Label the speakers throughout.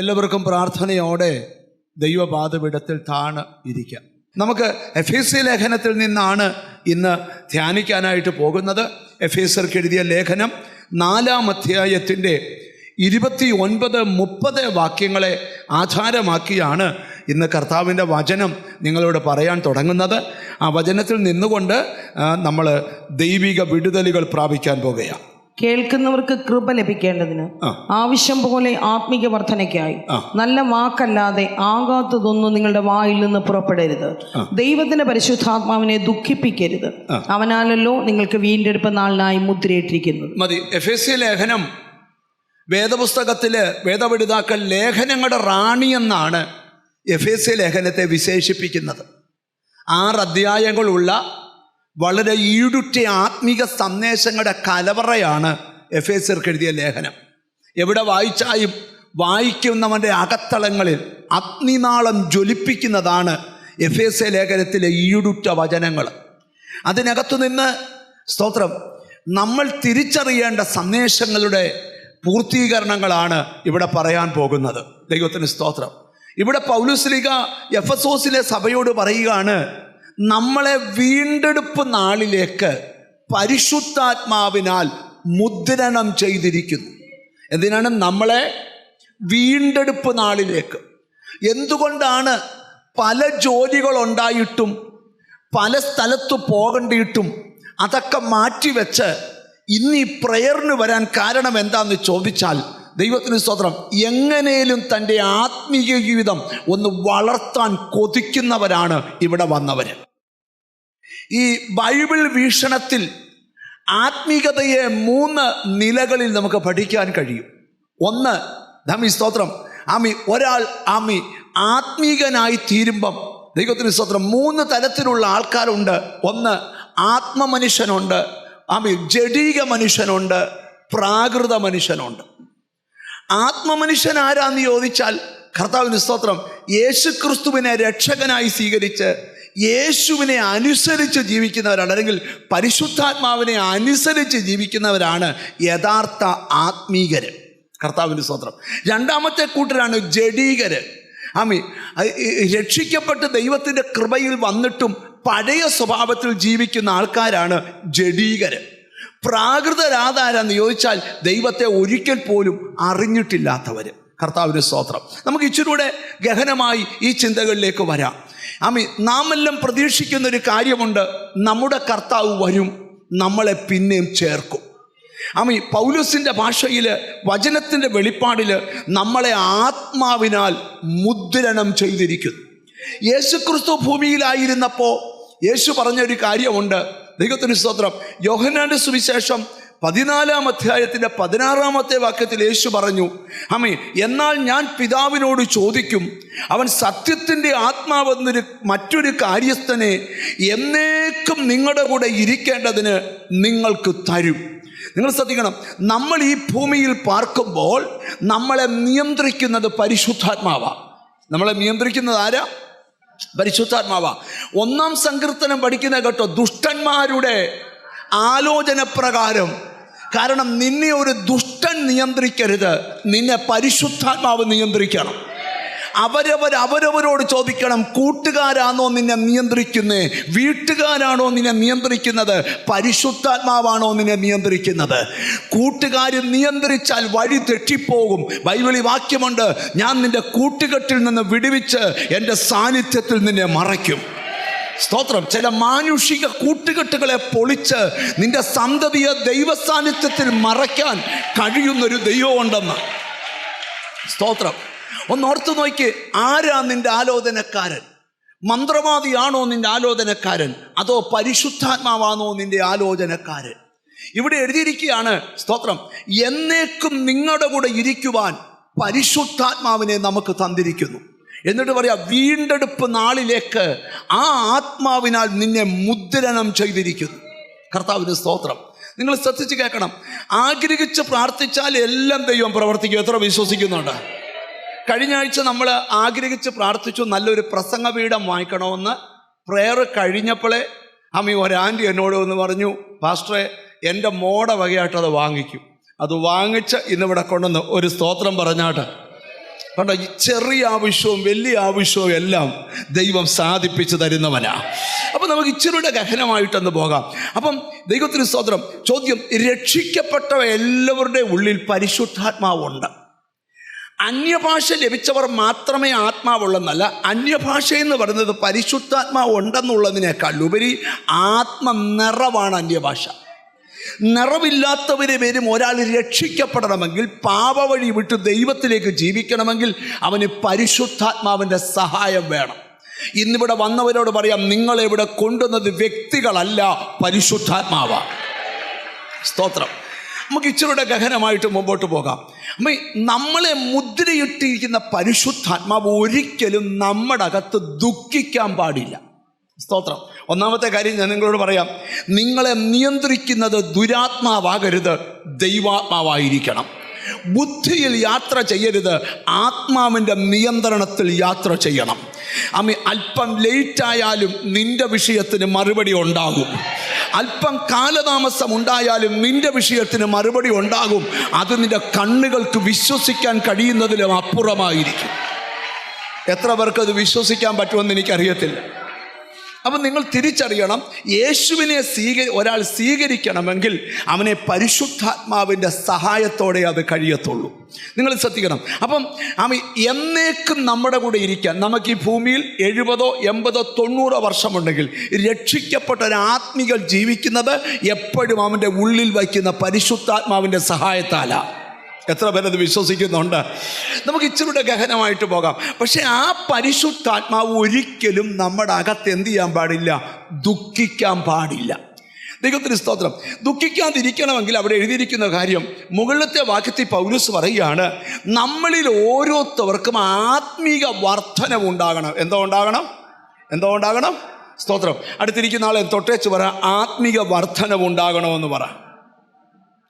Speaker 1: എല്ലാവർക്കും പ്രാർത്ഥനയോടെ ദൈവപാദപീഠത്തിൽ താണ് ഇരിക്കാം. നമുക്ക് എഫേസ്യ ലേഖനത്തിൽ നിന്നാണ് ഇന്ന് ധ്യാനിക്കാനായിട്ട് പോകുന്നത്. എഫേസ്യർക്ക് എഴുതിയ ലേഖനം 4-ാം അധ്യായത്തിൻ്റെ 29-30 വാക്യങ്ങളെ ആധാരമാക്കിയാണ് ഇന്ന് കർത്താവിൻ്റെ വചനം നിങ്ങളോട് പറയാൻ തുടങ്ങുന്നത്. ആ വചനത്തിൽ നിന്നുകൊണ്ട് നമ്മൾ ദൈവിക വിടുതലുകൾ പ്രാപിക്കാൻ പോകുകയാണ്.
Speaker 2: കേൾക്കുന്നവർക്ക് കൃപ ലഭിക്കേണ്ടതിന് ആവശ്യം പോലെ ആത്മീക വർധനയ്ക്കായി നല്ല വാക്കല്ലാതെ ആകാത്തതൊന്നും നിങ്ങളുടെ വായിൽ നിന്ന് പുറപ്പെടരുത്. ദൈവത്തിന്റെ പരിശുദ്ധാത്മാവിനെ ദുഃഖിപ്പിക്കരുത്, അവനാലല്ലോ നിങ്ങൾക്ക് വീണ്ടെടുപ്പ് നാളിനായി മുദ്രയിട്ടിരിക്കുന്നത്.
Speaker 1: മതി. എഫേസ്യ ലേഖനം വേദപുസ്തകത്തില് വേദപഠിതാക്കൾ ലേഖനങ്ങളുടെ റാണി എന്നാണ് എഫേസ്യ ലേഖനത്തെ വിശേഷിപ്പിക്കുന്നത്. 6 അധ്യായങ്ങളുള്ള വളരെ ഈടുറ്റ ആത്മീക സന്ദേശങ്ങളുടെ കലവറയാണ് എഫേസ്യർക്ക് എഴുതിയ ലേഖനം. എവിടെ വായിച്ചാലും വായിക്കുന്നവൻ്റെ അകത്തളങ്ങളിൽ അഗ്നിനാളം ജ്വലിപ്പിക്കുന്നതാണ് എഫേസ്യ ലേഖനത്തിലെ ഈടുറ്റ വചനങ്ങൾ. അതിനകത്തു നിന്ന് സ്തോത്രം നമ്മൾ തിരിച്ചറിയേണ്ട സന്ദേശങ്ങളുടെ പൂർത്തീകരണങ്ങളാണ് ഇവിടെ പറയാൻ പോകുന്നത്. ദൈവത്തിന് സ്തോത്രം. ഇവിടെ പൗലോസ്ലീഹ എഫെസോസിലെ സഭയോട് പറയുകയാണ്, നമ്മളെ വീണ്ടെടുപ്പ് നാളിലേക്ക് പരിശുദ്ധാത്മാവിനാൽ മുദ്രണം ചെയ്തിരിക്കുന്നു. എന്തിനാണ് നമ്മളെ വീണ്ടെടുപ്പ് നാളിലേക്ക്? എന്തുകൊണ്ടാണ് പല ജോലികളുണ്ടായിട്ടും പല സ്ഥലത്ത് പോകേണ്ടിയിട്ടും അതൊക്കെ മാറ്റിവെച്ച് ഇന്ന് ഈ പ്രയറിന് വരാൻ കാരണം എന്താണെന്ന് ചോദിച്ചാൽ, ദൈവത്തിന് സ്തോത്രം, എങ്ങനെയും തൻ്റെ ആത്മീയ ജീവിതം ഒന്ന് വളർത്താൻ കൊതിക്കുന്നവരാണ് ഇവിടെ വന്നവർ. ഈ ബൈബിൾ വീക്ഷണത്തിൽ ആത്മീകതയെ 3 നിലകളിൽ നമുക്ക് പഠിക്കാൻ കഴിയും. ഒന്ന്, സ്തോത്രം, ഒരാൾ ആത്മീകനായി തീരുമ്പം ദൈവത്തിന് സ്തോത്രം 3 തരത്തിലുള്ള ആൾക്കാരുണ്ട്. ഒന്ന്, ആത്മമനുഷ്യനുണ്ട്, ജഡീക മനുഷ്യനുണ്ട്, പ്രാകൃത മനുഷ്യനുണ്ട്. ആത്മമനുഷ്യൻ ആരാന്ന് ചോദിച്ചാൽ, കർത്താവിന് സ്തോത്രം, യേശുക്രിസ്തുവിനെ രക്ഷകനായി സ്വീകരിച്ച് യേശുവിനെ അനുസരിച്ച് ജീവിക്കുന്നവരാണ്, അല്ലെങ്കിൽ പരിശുദ്ധാത്മാവിനെ അനുസരിച്ച് ജീവിക്കുന്നവരാണ് യഥാർത്ഥ ആത്മീകര്. കർത്താവിന് സ്തോത്രം. 2ാമത്തെ കൂട്ടരാണ് ജഡീകര്. രക്ഷിക്കപ്പെട്ട് ദൈവത്തിൻ്റെ കൃപയിൽ വന്നിട്ടും പഴയ സ്വഭാവത്തിൽ ജീവിക്കുന്ന ആൾക്കാരാണ് ജഡീകര്. പ്രാകൃതരാധാരെന്ന് ചോദിച്ചാൽ ദൈവത്തെ ഒരിക്കൽ പോലും അറിഞ്ഞിട്ടില്ലാത്തവർ. കർത്താവിന് സ്തോത്രം. നമുക്ക് ഇച്ചിരൂടെ ഗഹനമായി ഈ ചിന്തകളിലേക്ക് വരാം. നാമെല്ലാം പ്രതീക്ഷിക്കുന്നൊരു കാര്യമുണ്ട്, നമ്മുടെ കർത്താവ് വരും, നമ്മളെ പിന്നെയും ചേർക്കും. പൗലോസിൻ്റെ ഭാഷയിൽ, വചനത്തിൻ്റെ വെളിപ്പാടിൽ നമ്മളെ ആത്മാവിനാൽ മുദ്രണം ചെയ്തിരിക്കുന്നു. യേശുക്രിസ്തു ഭൂമിയിലായിരുന്നപ്പോൾ യേശു പറഞ്ഞൊരു കാര്യമുണ്ട്. ദൈവത്തിന് സ്തോത്രം. യോഹന്നാന്റെ സുവിശേഷം 14-ാം അധ്യായത്തിൻ്റെ 16-ാമത്തെ വാക്യത്തിൽ യേശു പറഞ്ഞു, എന്നാൽ ഞാൻ പിതാവിനോട് ചോദിക്കും, അവൻ സത്യത്തിൻ്റെ ആത്മാവെന്നൊരു മറ്റൊരു കാര്യസ്ഥനെ എന്നേക്കും നിങ്ങളുടെ കൂടെ ഇരിക്കേണ്ടതിന് നിങ്ങൾക്ക് തരും. നിങ്ങൾ ശ്രദ്ധിക്കണം, നമ്മൾ ഈ ഭൂമിയിൽ പാർക്കുമ്പോൾ നമ്മളെ നിയന്ത്രിക്കുന്നത് പരിശുദ്ധാത്മാവാണ്. നമ്മളെ നിയന്ത്രിക്കുന്നത് ആരാ? പരിശുദ്ധാത്മാവാ. 1-ാം സങ്കീർത്തനം പഠിക്കുന്ന കേട്ടോ, ദുഷ്ടന്മാരുടെ ആലോചന പ്രകാരം. കാരണം നിന്നെ ഒരു ദുഷ്ടൻ നിയന്ത്രിക്കരുത്, നിന്നെ പരിശുദ്ധാത്മാവ് നിയന്ത്രിക്കണം. അവരവരോട് ചോദിക്കണം, കൂട്ടുകാരാണോ നിന്നെ നിയന്ത്രിക്കുന്നേ? വീട്ടുകാരാണോ നിന്നെ നിയന്ത്രിക്കുന്നത്? പരിശുദ്ധാത്മാവാണോ നിന്നെ നിയന്ത്രിക്കുന്നത്? കൂട്ടുകാർ നിയന്ത്രിച്ചാൽ വഴി തെറ്റിപ്പോകും. ബൈബിളിൽ വാക്യമുണ്ട്, ഞാൻ നിന്റെ കൂട്ടുകെട്ടിൽ നിന്ന് വിടുവിച്ച് എൻ്റെ സാന്നിധ്യത്തിൽ നിന്നെ മറയ്ക്കും. സ്തോത്രം. ചില മാനുഷിക കൂട്ടുകെട്ടുകളെ പൊളിച്ച് നിന്റെ സന്തതിയെ ദൈവസാന്നിധ്യത്തിൽ മറയ്ക്കാൻ കഴിയുന്നൊരു ദൈവമുണ്ടെന്ന്. സ്തോത്രം. ഒന്നോർത്ത് നോക്കി, ആരാ നിന്റെ ആലോചനക്കാരൻ? മന്ത്രവാദിയാണോ നിന്റെ ആലോചനക്കാരൻ, അതോ പരിശുദ്ധാത്മാവാണോ നിന്റെ ആലോചനക്കാരൻ? ഇവിടെ എഴുതിയിരിക്കുകയാണ്, സ്തോത്രം, എന്നേക്കും നിങ്ങളുടെ കൂടെ ഇരിക്കുവാൻ പരിശുദ്ധാത്മാവിനെ നമുക്ക് തന്നിരിക്കുന്നു. എന്നിട്ട് പറയാം, വീണ്ടെടുപ്പ് നാളിലേക്ക് ആ ആത്മാവിനാൽ നിന്നെ മുദ്രണം ചെയ്തിരിക്കുന്നു. കർത്താവിന് സ്തോത്രം. നിങ്ങൾ ശ്രദ്ധിച്ച് കേൾക്കണം. ആഗ്രഹിച്ച് പ്രാർത്ഥിച്ചാൽ എല്ലാം ദൈവം പ്രവർത്തിക്കും. എത്ര വിശ്വസിക്കുന്നുണ്ട്? കഴിഞ്ഞ ആഴ്ച നമ്മൾ ആഗ്രഹിച്ച് പ്രാർത്ഥിച്ചു, നല്ലൊരു പ്രസംഗപീഠം വാങ്ങിക്കണമെന്ന്. പ്രെയർ കഴിഞ്ഞപ്പോഴേ ഒരാൻറ്റി എന്നോട് ഒന്ന് പറഞ്ഞു, പാസ്റ്ററെ, എൻ്റെ മോടെ വകയായിട്ട് അത് വാങ്ങിക്കും. അത് വാങ്ങിച്ച് ഇന്നിവിടെ കൊണ്ടുവന്ന് ഒരു സ്തോത്രം പറഞ്ഞാട്ട്. കണ്ടോ, ഈ ചെറിയ ആവശ്യവും വലിയ ആവശ്യവും എല്ലാം ദൈവം സാധിപ്പിച്ചു തരുന്നവനാ. അപ്പം നമുക്ക് ഇച്ചിരിയുടെ ഗഹനമായിട്ടൊന്ന് പോകാം. അപ്പം ദൈവത്തിന് സ്തോത്രം. ചോദ്യം, രക്ഷിക്കപ്പെട്ട എല്ലാവരുടെ ഉള്ളിൽ പരിശുദ്ധാത്മാവുണ്ട്. അന്യഭാഷ ലഭിച്ചവർ മാത്രമേ ആത്മാവുള്ളെന്നല്ല. അന്യഭാഷ എന്ന് പറയുന്നത് പരിശുദ്ധാത്മാവ് ഉണ്ടെന്നുള്ളതിനേക്കാൾ ഉപരി ആത്മനിറവാണ് അന്യഭാഷ. നിറവില്ലാത്തവരെ പേരും ഒരാൾ രക്ഷിക്കപ്പെടണമെങ്കിൽ, പാപവഴി വിട്ട് ദൈവത്തിലേക്ക് ജീവിക്കണമെങ്കിൽ അവന് പരിശുദ്ധാത്മാവിൻ്റെ സഹായം വേണം. ഇന്നിവിടെ വന്നവരോട് പറയാം, നിങ്ങളിവിടെ കൊണ്ടുവന്നത് വ്യക്തികളല്ല, പരിശുദ്ധാത്മാവാണ്. സ്തോത്രം. നമുക്ക് ഇച്ചിരിയുടെ ഗഹനമായിട്ട് മുമ്പോട്ട് പോകാം. നമ്മളെ മുദ്രയിട്ടിരിക്കുന്ന പരിശുദ്ധാത്മാവ് ഒരിക്കലും നമ്മുടെ അകത്ത് ദുഃഖിക്കാൻ പാടില്ല. സ്തോത്രം. ഒന്നാമത്തെ കാര്യം ഞാൻ നിങ്ങളോട് പറയാം, നിങ്ങളെ നിയന്ത്രിക്കുന്നത് ദുരാത്മാവാകരുത്, ദൈവാത്മാവായിരിക്കണം. ബുദ്ധിയിൽ യാത്ര ചെയ്യരുത്, ആത്മാവിൻ്റെ നിയന്ത്രണത്തിൽ യാത്ര ചെയ്യണം. അല്പം ലേറ്റായാലും നിന്റെ വിഷയത്തിന് മറുപടി ഉണ്ടാകും. അല്പം കാലതാമസം ഉണ്ടായാലും നിന്റെ വിഷയത്തിന് മറുപടി ഉണ്ടാകും. അത് നിന്റെ കണ്ണുകൾക്ക് വിശ്വസിക്കാൻ കഴിയുന്നതിലും അപ്പുറമായിരിക്കും. എത്ര പേർക്ക് അത് വിശ്വസിക്കാൻ പറ്റുമെന്ന് എനിക്കറിയത്തില്ല. അപ്പം നിങ്ങൾ തിരിച്ചറിയണം, യേശുവിനെ ഒരാൾ സ്വീകരിക്കണമെങ്കിൽ അവനെ പരിശുദ്ധാത്മാവിൻ്റെ സഹായത്തോടെ അത് കഴിയത്തുള്ളൂ. നിങ്ങൾ ശ്രദ്ധിക്കണം. അപ്പം എന്നേക്കും നമ്മുടെ കൂടെ ഇരിക്കാൻ, നമുക്ക് ഈ ഭൂമിയിൽ 70, 80, 90 വർഷമുണ്ടെങ്കിൽ രക്ഷിക്കപ്പെട്ട ഒരു ആത്മികൻ ജീവിക്കുന്നത് എപ്പോഴും അവൻ്റെ ഉള്ളിൽ വയ്ക്കുന്ന പരിശുദ്ധാത്മാവിൻ്റെ സഹായത്താലാണ്. എത്ര പേരത് വിശ്വസിക്കുന്നുണ്ട്? നമുക്ക് ഇച്ചിരിയുടെ ഗഹനമായിട്ട് പോകാം. പക്ഷേ ആ പരിശുദ്ധാത്മാവ് ഒരിക്കലും നമ്മുടെ അകത്ത് എന്ത് ചെയ്യാൻ പാടില്ല? ദുഃഖിക്കാൻ പാടില്ല. ദൈവത്തിന് സ്തോത്രം. ദുഃഖിക്കാതിരിക്കണമെങ്കിൽ അവിടെ എഴുതിയിരിക്കുന്ന കാര്യം, മുകളിലത്തെ വാക്യത്തിൽ പൗലോസ് പറയുകയാണ്, നമ്മളിൽ ഓരോരുത്തർക്കും ആത്മീക വർധനവുണ്ടാകണം. എന്തോ ഉണ്ടാകണം? സ്തോത്രം. അടുത്തിരിക്കുന്ന ആളെ തൊട്ടേച്ച് പറ, ആത്മീക വർധനവുണ്ടാകണമെന്ന് പറ.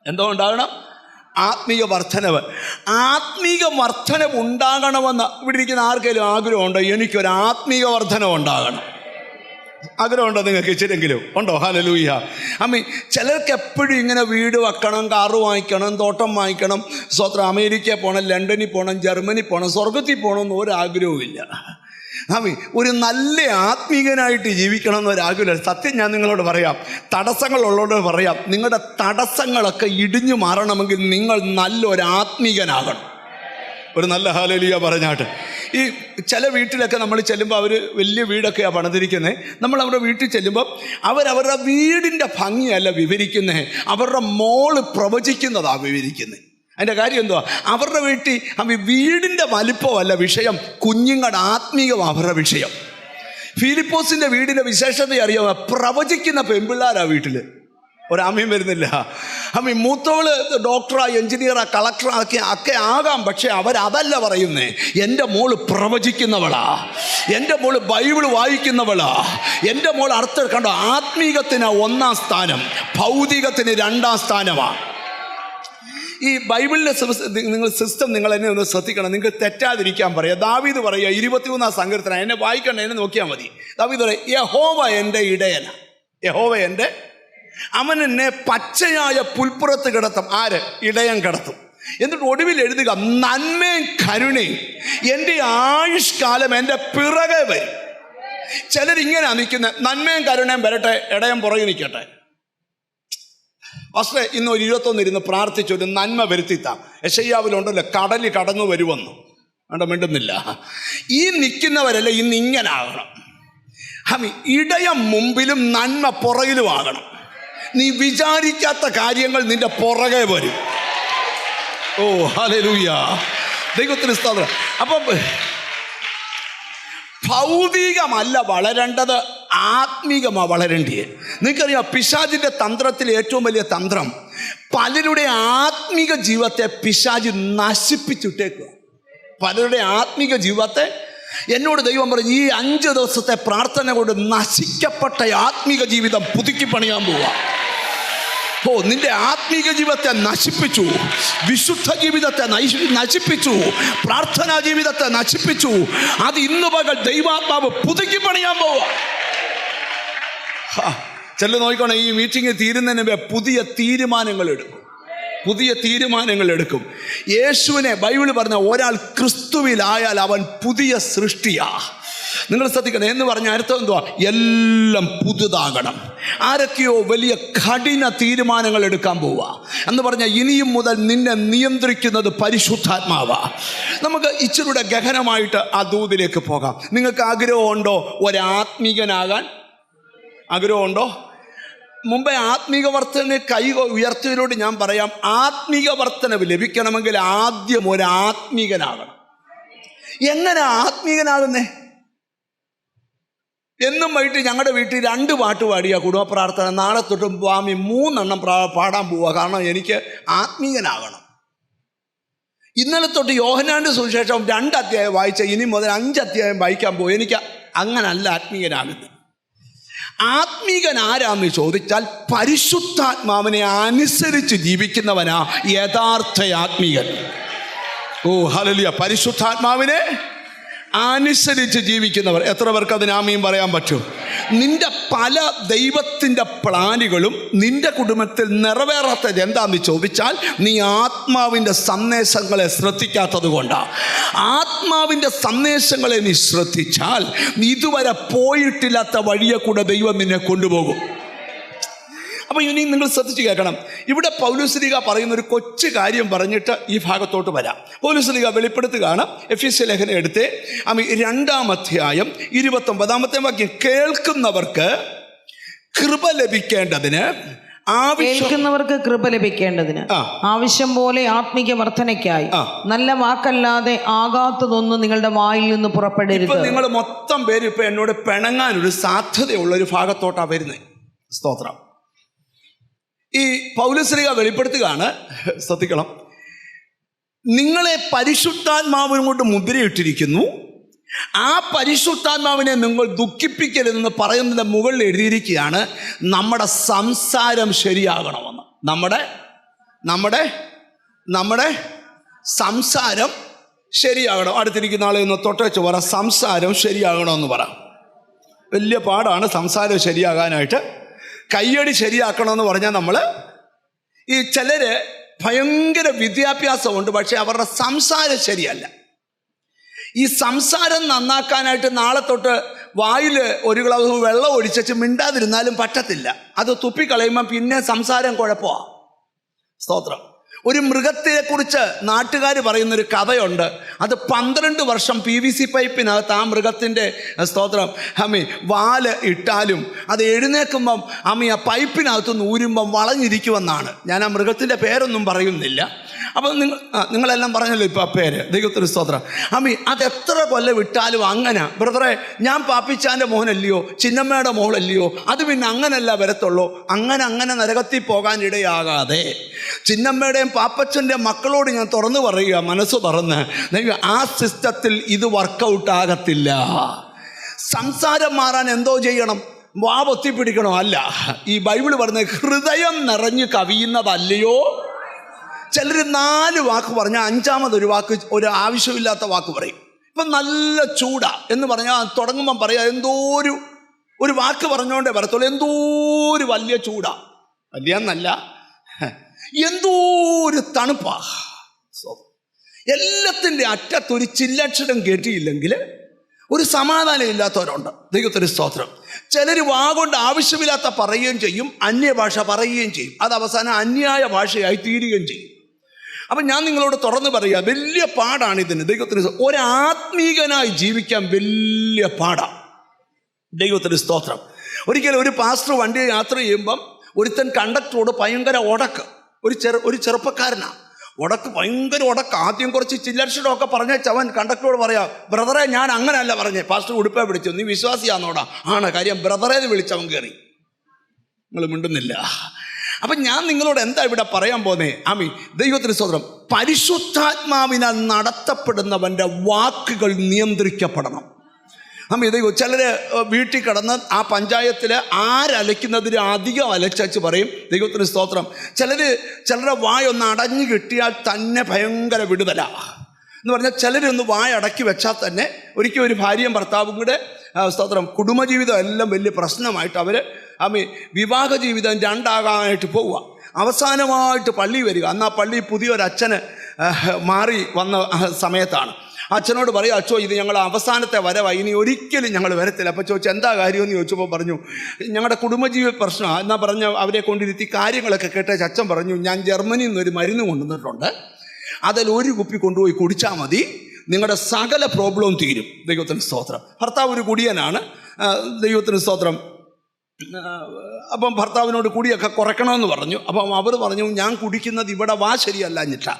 Speaker 1: എന്തോ ഉണ്ടാകണം? ആത്മീക വർധനവ്. ആത്മീക വർധനവ് ഉണ്ടാകണമെന്ന് ഇവിടെ ഇരിക്കുന്ന ആർക്കെങ്കിലും ആഗ്രഹമുണ്ടോ? എനിക്കൊരു ആത്മീക വർധനവ് ഉണ്ടാകണം. ആഗ്രഹമുണ്ടോ നിങ്ങൾക്ക്? ഇച്ചിരെങ്കിലും ഉണ്ടോ? ഹല്ലേലൂയ. ചിലർക്ക് എപ്പോഴും ഇങ്ങനെ വീട് വെക്കണം, കാറ് വാങ്ങിക്കണം, തോട്ടം വാങ്ങിക്കണം, സ്വന്തം അമേരിക്കയിൽ പോകണം, ലണ്ടനിൽ പോകണം, ജർമ്മനി പോകണം, സ്വർഗത്തിൽ പോകണമെന്ന് ഒരാഗ്രഹവുമില്ല. ഒരു നല്ല ആത്മീകനായിട്ട് ജീവിക്കണം എന്നൊരാഗ്രഹം. സത്യം ഞാൻ നിങ്ങളോട് പറയാം, തടസ്സങ്ങളുള്ളവരോട് പറയാം, നിങ്ങളുടെ തടസ്സങ്ങളൊക്കെ ഇടിഞ്ഞു മാറണമെങ്കിൽ നിങ്ങൾ നല്ലൊരു ആത്മീകനാകണം. ഒരു നല്ല ഹല്ലേലൂയ പറഞ്ഞാട്ട്. ഈ ചില വീട്ടിലൊക്കെ നമ്മൾ ചെല്ലുമ്പോൾ, അവർ വലിയ വീടൊക്കെയാണ് പണിതിരിക്കുന്നത്. നമ്മൾ അവരുടെ വീട്ടിൽ ചെല്ലുമ്പോൾ അവരവരുടെ വീടിൻ്റെ ഭംഗിയല്ല വിവരിക്കുന്നത്, അവരുടെ മോള് പ്രവചിക്കുന്നതാണ് വിവരിക്കുന്നത്. അതിൻ്റെ കാര്യം എന്തുവാ? അവരുടെ വീട്ടിൽ വീടിൻ്റെ വലിപ്പമല്ല വിഷയം, കുഞ്ഞുങ്ങളുടെ ആത്മീയമാണ് അവരുടെ വിഷയം. ഫിലിപ്പോസിൻ്റെ വീടിൻ്റെ വിശേഷത അറിയാമോ? പ്രവചിക്കുന്ന പെൺപിള്ളാരാ വീട്ടിൽ. ഒരാമയും വരുന്നില്ല. മൂത്തവള് ഡോക്ടറാ, എഞ്ചിനീയറാ, കളക്ടറാ ഒക്കെ ആകാം. പക്ഷെ അവരതല്ല പറയുന്നേ. എൻ്റെ മോള് പ്രവചിക്കുന്നവളാ, എൻ്റെ മോള് ബൈബിൾ വായിക്കുന്നവളാ, എൻ്റെ മോൾ അർത്ഥം കണ്ടോ. ആത്മീകത്തിന് 1ാം സ്ഥാനം, ഭൗതികത്തിന് 2ാം സ്ഥാനമാണ്. ഈ ബൈബിളിലെ നിങ്ങൾ സിസ്റ്റം നിങ്ങൾ എന്നെ ഒന്ന് ശ്രദ്ധിക്കണം. നിങ്ങൾക്ക് തെറ്റാതിരിക്കാൻ പറയാം. ദാവീദ് പറയുക 23ാം സങ്കീർത്തനം, എന്നെ വായിക്കണ്ട, എന്നെ നോക്കിയാൽ മതി. ദാവീദ് പറയുക, യഹോവ എൻ്റെ ഇടയന, യഹോവ എൻ്റെ, അവൻ എന്നെ പച്ചയായ പുൽപ്പുറത്ത് കിടത്തും. ആര്? ഇടയൻ കിടത്തും. എന്നിട്ട് ഒടുവിൽ എഴുതുക, നന്മയും കരുണയും എൻ്റെ ആയുഷ്കാലം എൻ്റെ പിറകെ വരും. ചിലരിങ്ങനെ നിൽക്കുന്നത്, നന്മയും കരുണയും വരട്ടെ, ഇടയൻ പുറകെ നിൽക്കട്ടെ. പക്ഷേ ഇന്ന് ഒരു 21 ഇരുന്ന് പ്രാർത്ഥിച്ചൊരു നന്മ വരുത്തിത്താം. യെശയ്യാവിലുണ്ടല്ലോ, കടലിൽ കടന്നു വരുമെന്ന്. വേണ്ട, മിണ്ടുന്നില്ല. ഈ നിൽക്കുന്നവരല്ല ഇന്ന് ഇങ്ങനാകണം. ഇടയം മുമ്പിലും നന്മ പുറകിലും ആകണം. നീ വിചാരിക്കാത്ത കാര്യങ്ങൾ നിന്റെ പുറകെ വരും. ഓ ഹല്ലേലൂയ, ദൈവത്തിന് സ്തോത്രം. അപ്പം ഭൗതികമല്ല വളരേണ്ടത്, ആത്മീകമാണ് വളരേണ്ടത്. നിങ്ങൾക്കറിയാം, പിശാചിൻ്റെ തന്ത്രത്തിൽ ഏറ്റവും വലിയ തന്ത്രം, പലരുടെ ആത്മീക ജീവിതത്തെ പിശാചി നശിപ്പിച്ചിട്ടേക്കുക. പലരുടെ ആത്മീക ജീവിതത്തെ, എന്നോട് ദൈവം പറഞ്ഞു, ഈ 5 ദിവസത്തെ പ്രാർത്ഥന കൊണ്ട് നശിക്കപ്പെട്ട ആത്മീക ജീവിതം പുതുക്കി പണിയാൻ പോവുക. നിന്റെ ആത്മീക ജീവിതത്തെ നശിപ്പിച്ചു, വിശുദ്ധ ജീവിതത്തെ നശിപ്പിച്ചു, പ്രാർത്ഥനാ ജീവിതത്തെ നശിപ്പിച്ചു. അത് ഇന്ന് പകൽ ദൈവാത്മാവ് പുതുക്കി പണിയാൻ പോവുക. ചില നോക്കിക്കോണേ, ഈ മീറ്റിംഗ് തീരുന്നതിന് മുമ്പേ പുതിയ തീരുമാനങ്ങൾ എടുക്കും. പുതിയ തീരുമാനങ്ങൾ എടുക്കും. യേശുവിനെ ബൈബിൾ പറഞ്ഞ ഒരാൾ ക്രിസ്തുവിലായാൽ അവൻ പുതിയ സൃഷ്ടിയാ. നിങ്ങൾ ശ്രദ്ധിക്കണം. എന്ന് പറഞ്ഞ അർത്ഥം എന്തുവാ? എല്ലാം പുതുതാകണം. ആരൊക്കെയോ വലിയ കഠിന തീരുമാനങ്ങൾ എടുക്കാൻ പോവുക എന്ന് പറഞ്ഞാൽ ഇനിയും മുതൽ നിന്നെ നിയന്ത്രിക്കുന്നത് പരിശുദ്ധാത്മാവാ. നമുക്ക് ഇച്ചിരൂടെ ഗഹനമായിട്ട് ആ ദൂതിലേക്ക് പോകാം. നിങ്ങൾക്ക് ആഗ്രഹമുണ്ടോ ഒരാത്മീകനാകാൻ? ആഗ്രഹമുണ്ടോ? മുമ്പേ ആത്മീക വർധന കൈ ഉയർത്തിയതിനോട് ഞാൻ പറയാം, ആത്മീക വർധനവ് ലഭിക്കണമെങ്കിൽ ആദ്യം ഒരാത്മീകനാകണം. എങ്ങനെ ആത്മീകനാകുന്നേ? എന്നും വൈകിട്ട് ഞങ്ങളുടെ വീട്ടിൽ 2 പാട്ട് പാടിയ കുടുംബ പ്രാർത്ഥന. നാളെ തൊട്ടും സ്വാമി 3 എണ്ണം പാടാൻ പോവുക. കാരണം എനിക്ക് ആത്മീകനാകണം. ഇന്നലെ തൊട്ട് യോഹന്നാന്റെ സുവിശേഷം 2 അധ്യായം വായിച്ച ഇനി മുതൽ 5 അധ്യായം വായിക്കാൻ പോകും. എനിക്ക് അങ്ങനല്ല ആത്മീകനാകുന്നത്. ആത്മീകൻ ആരാന്ന് ചോദിച്ചാൽ പരിശുദ്ധാത്മാവിനെ അനുസരിച്ച് ജീവിക്കുന്നവനാ യഥാർത്ഥ ആത്മീകൻ. ഓ ഹല്ലേലൂയ! പരിശുദ്ധാത്മാവിനെ അനുസരിച്ച് ജീവിക്കുന്നവർ. എത്ര പേർക്ക് അതിന് ആമീൻ പറയാൻ പറ്റും? നിന്റെ പല ദൈവത്തിൻ്റെ പ്ലാനുകളും നിന്റെ കുടുംബത്തിൽ നിറവേറാത്തത് എന്താണെന്ന് ചോദിച്ചാൽ നീ ആത്മാവിൻ്റെ സന്ദേശങ്ങളെ ശ്രദ്ധിക്കാത്തത് കൊണ്ടാണ്. ആത്മാവിൻ്റെ സന്ദേശങ്ങളെ നീ ശ്രദ്ധിച്ചാൽ ഇതുവരെ പോയിട്ടില്ലാത്ത വഴിയെ കൂടെ ദൈവം നിന്നെ കൊണ്ടുപോകും. അപ്പോൾ ഇനി നിങ്ങൾ ശ്രദ്ധിച്ച് കേൾക്കണം. ഇവിടെ പൗലോസ്ലീഹ പറയുന്ന ഒരു കൊച്ചു കാര്യം പറഞ്ഞിട്ട് ഈ ഭാഗത്തോട്ട് വരാം. പൗലോസ്ലീഹ വെളിപ്പെടുത്തുകയാണ്. എഫെസ്യ ലേഖനം എടുത്തേ 2-ാം അധ്യായം 29-ാമത്തെ വാക്യം. കേൾക്കുന്നവർക്ക് കൃപ ലഭിക്കേണ്ടതിന്
Speaker 2: ആവശ്യം പോലെ ആത്മീക വർധനയ്ക്കായി നല്ല വാക്കല്ലാതെ ആകാത്തതൊന്നും നിങ്ങളുടെ വായിൽ നിന്ന് പുറപ്പെടരുത്.
Speaker 1: നിങ്ങൾ മൊത്തം പേര് ഇപ്പൊ എന്നോട് പിണങ്ങാനൊരു സാധ്യതയുള്ള ഒരു ഭാഗത്തോട്ടാണ് വരുന്നത്. സ്തോത്രം. ഈ പൗലോസ്ലീഹ വെളിപ്പെടുത്തുകയാണ്, ശ്രദ്ധിക്കണം, നിങ്ങളെ പരിശുദ്ധാത്മാവിനെ കൊണ്ട് മുദ്രയിട്ടിരിക്കുന്നു. ആ പരിശുദ്ധാത്മാവിനെ നിങ്ങൾ ദുഃഖിപ്പിക്കരുതെന്ന് പറയുന്നതിൻ്റെ മുകളിൽ എഴുതിയിരിക്കുകയാണ് നമ്മുടെ സംസാരം ശരിയാകണമെന്ന്. നമ്മുടെ സംസാരം ശരിയാകണം. അടുത്തിരിക്കുന്ന ആളെ ഒന്ന് തൊട്ടേച്ച് പറ, സംസാരം ശരിയാകണമെന്ന് പറ. വലിയ പാടാണ് സംസാരം ശരിയാകാനായിട്ട്. കയ്യടി ശരിയാക്കണമെന്ന് പറഞ്ഞാൽ നമ്മൾ ഈ ചിലര് ഭയങ്കര വിദ്യാഭ്യാസമുണ്ട്, പക്ഷെ അവരുടെ സംസാരം ശരിയല്ല. ഈ സംസാരം നന്നാക്കാനായിട്ട് നാളെ തൊട്ട് വായിൽ 1 ഗ്ലാസ് വെള്ളം ഒഴിച്ചു മിണ്ടാതിരുന്നാലും പറ്റത്തില്ല. അത് തുപ്പിക്കളയുമ്പോൾ പിന്നെ സംസാരം കുഴപ്പമാണ്. സ്തോത്രം. ഒരു മൃഗത്തെക്കുറിച്ച് നാട്ടുകാർ പറയുന്നൊരു കഥയുണ്ട്. അത് 12 വർഷം PVC പൈപ്പിനകത്ത് ആ മൃഗത്തിൻ്റെ സ്തോത്രം വാല് ഇട്ടാലും അത് എഴുന്നേൽക്കുമ്പം ആ പൈപ്പിനകത്ത് നൂരുമ്പം വളഞ്ഞിരിക്കുമെന്നാണ്. ഞാൻ ആ മൃഗത്തിൻ്റെ പേരൊന്നും പറയുന്നില്ല. അപ്പം നിങ്ങളെല്ലാം പറഞ്ഞല്ലോ ഇപ്പോൾ ആ പേര്. ദൈവത്തിന് സ്തോത്രം. അതെത്ര കൊല്ലം വിട്ടാലും അങ്ങനെ. ബ്രദറെ, ഞാൻ പാപ്പിച്ചാൻ്റെ മോനല്ലയോ, ചിന്നമ്മയുടെ മോളല്ലയോ, അത് പിന്നെ അങ്ങനല്ല വരത്തുള്ളൂ. അങ്ങനെ നരകത്തിൽ പോകാൻ ഇടയാകാതെ ചിന്നമ്മയുടെയും പാപ്പച്ചൻ്റെ മക്കളോട് ഞാൻ തുറന്നു പറയുക, മനസ്സ് തുറന്ന്, ആ സിസ്റ്റത്തിൽ ഇത് വർക്കൗട്ട് ആകത്തില്ല. സംസാരം മാറാൻ എന്തോ ചെയ്യണം? വാ പൊത്തിപ്പിടിക്കണോ? അല്ല. ഈ ബൈബിൾ പറഞ്ഞ ഹൃദയം നിറഞ്ഞു കവിയുന്നതല്ലയോ. ചിലർ 4 വാക്ക് പറഞ്ഞാൽ 5ാമതൊരു വാക്ക് ഒരു ആവശ്യമില്ലാത്ത വാക്ക് പറയും. ഇപ്പം നല്ല ചൂടാ എന്ന് പറഞ്ഞാൽ തുടങ്ങുമ്പം പറയാം എന്തോ ഒരു വാക്ക് പറഞ്ഞോണ്ടേ വരത്തുള്ളൂ. എന്തോ ഒരു വലിയ ചൂടാ, വലിയ എന്നല്ല, എന്തോ ഒരു തണുപ്പാ. എല്ലാത്തിൻ്റെ അറ്റത്തൊരു ചില്ലക്ഷരം കേട്ടിയില്ലെങ്കിൽ ഒരു സമാധാനം ഇല്ലാത്തവരുണ്ട്. ദൈവത്തിന് സ്തോത്രം. ചിലർ വാഗൊണ്ട് ആവശ്യമില്ലാത്ത പറയുകയും ചെയ്യും, അന്യഭാഷ പറയുകയും ചെയ്യും. അത് അവസാനം അന്യായ ഭാഷയായി തീരുകയും ചെയ്യും. അപ്പം ഞാൻ നിങ്ങളോട് തുറന്ന് പറയുക, വലിയ പാടാണ് ഇതിന്. ദൈവത്തിന് ഒരാത്മീകനായി ജീവിക്കാൻ വലിയ പാടാണ്. ദൈവത്തിന് സ്തോത്രം. ഒരിക്കലും ഒരു പാസ്റ്റർ വണ്ടി യാത്ര ചെയ്യുമ്പം ഒരുത്തൻ കണ്ടക്ടറോട് ഭയങ്കര ഉടക്ക്, ഒരു ചെറുപ്പക്കാരനാണ്. ഭയങ്കര ഉടക്ക്. ആദ്യം കുറച്ച് ചില്ലക്ഷരമൊക്കെ പറഞ്ഞവൻ കണ്ടക്ടറോട് പറയാം, ബ്രദറെ ഞാൻ അങ്ങനെയല്ല പറഞ്ഞേ. പാസ്റ്റർ ഉടുപ്പേ പിടിച്ചു, നീ വിശ്വാസിയാന്നോടാ? ആണ്. കാര്യം ബ്രദറേന്ന് വിളിച്ചവൻ കയറി. നിങ്ങൾ മിണ്ടുന്നില്ല. അപ്പം ഞാൻ നിങ്ങളോട് എന്താ ഇവിടെ പറയാൻ പോന്നേ? ദൈവത്തിന് സ്തോത്രം. പരിശുദ്ധാത്മാവിനാൽ നടത്തപ്പെടുന്നവൻ്റെ വാക്കുകൾ നിയന്ത്രിക്കപ്പെടണം. ദൈവം ചിലർ വീട്ടിൽ കിടന്ന് ആ പഞ്ചായത്തിൽ ആരലയ്ക്കുന്നതിന് അധികം അലച്ചു പറയും. ദൈവത്തിന് സ്തോത്രം. ചിലരുടെ വായൊന്ന് അടഞ്ഞു കിട്ടിയാൽ തന്നെ ഭയങ്കര വിടുതല എന്ന് പറഞ്ഞാൽ, ചിലരൊന്ന് വായ അടക്കി വെച്ചാൽ തന്നെ ഒരിക്കലും ഒരു ഭാര്യയും ഭർത്താവും കൂടെ സ്തോത്രം കുടുംബജീവിതം എല്ലാം വലിയ പ്രശ്നമായിട്ട് അവർ വിവാഹ ജീവിതം 2 ആകാനായിട്ട് പോവുക. അവസാനമായിട്ട് പള്ളി വരിക. അന്ന് ആ പള്ളി പുതിയൊരച്ഛന് മാറി വന്ന സമയത്താണ്. അച്ഛനോട് പറയും, അച്ഛോ ഇത് ഞങ്ങൾ അവസാനത്തെ വരവായി, ഇനി ഒരിക്കലും ഞങ്ങൾ വരത്തില്ല. അപ്പോൾ ചോദിച്ചു എന്താ കാര്യമെന്ന് ചോദിച്ചപ്പോൾ പറഞ്ഞു, ഞങ്ങളുടെ കുടുംബജീവ പ്രശ്നമാണ്. എന്നാൽ പറഞ്ഞ അവരെ കൊണ്ടിരുത്തി കാര്യങ്ങളൊക്കെ കേട്ടേച്ച് അച്ഛൻ പറഞ്ഞു, ഞാൻ ജർമ്മനിയിൽ നിന്നൊരു മരുന്ന് കൊണ്ടുവന്നിട്ടുണ്ട്, അതിൽ ഒരു കുപ്പി കൊണ്ടുപോയി കുടിച്ചാൽ മതി, നിങ്ങളുടെ സകല പ്രോബ്ലവും തീരും. ദൈവത്തിന് സ്തോത്രം. ഭർത്താവ് ഒരു കുടിയനാണ്. ദൈവത്തിന് സ്തോത്രം. അപ്പം ഭർത്താവിനോട് കുടിയൊക്കെ കുറയ്ക്കണമെന്ന് പറഞ്ഞു. അപ്പം അവർ പറഞ്ഞു, ഞാൻ കുടിക്കുന്നത് ഇവിടെ വാ ശരിയല്ല എന്നിട്ടാ.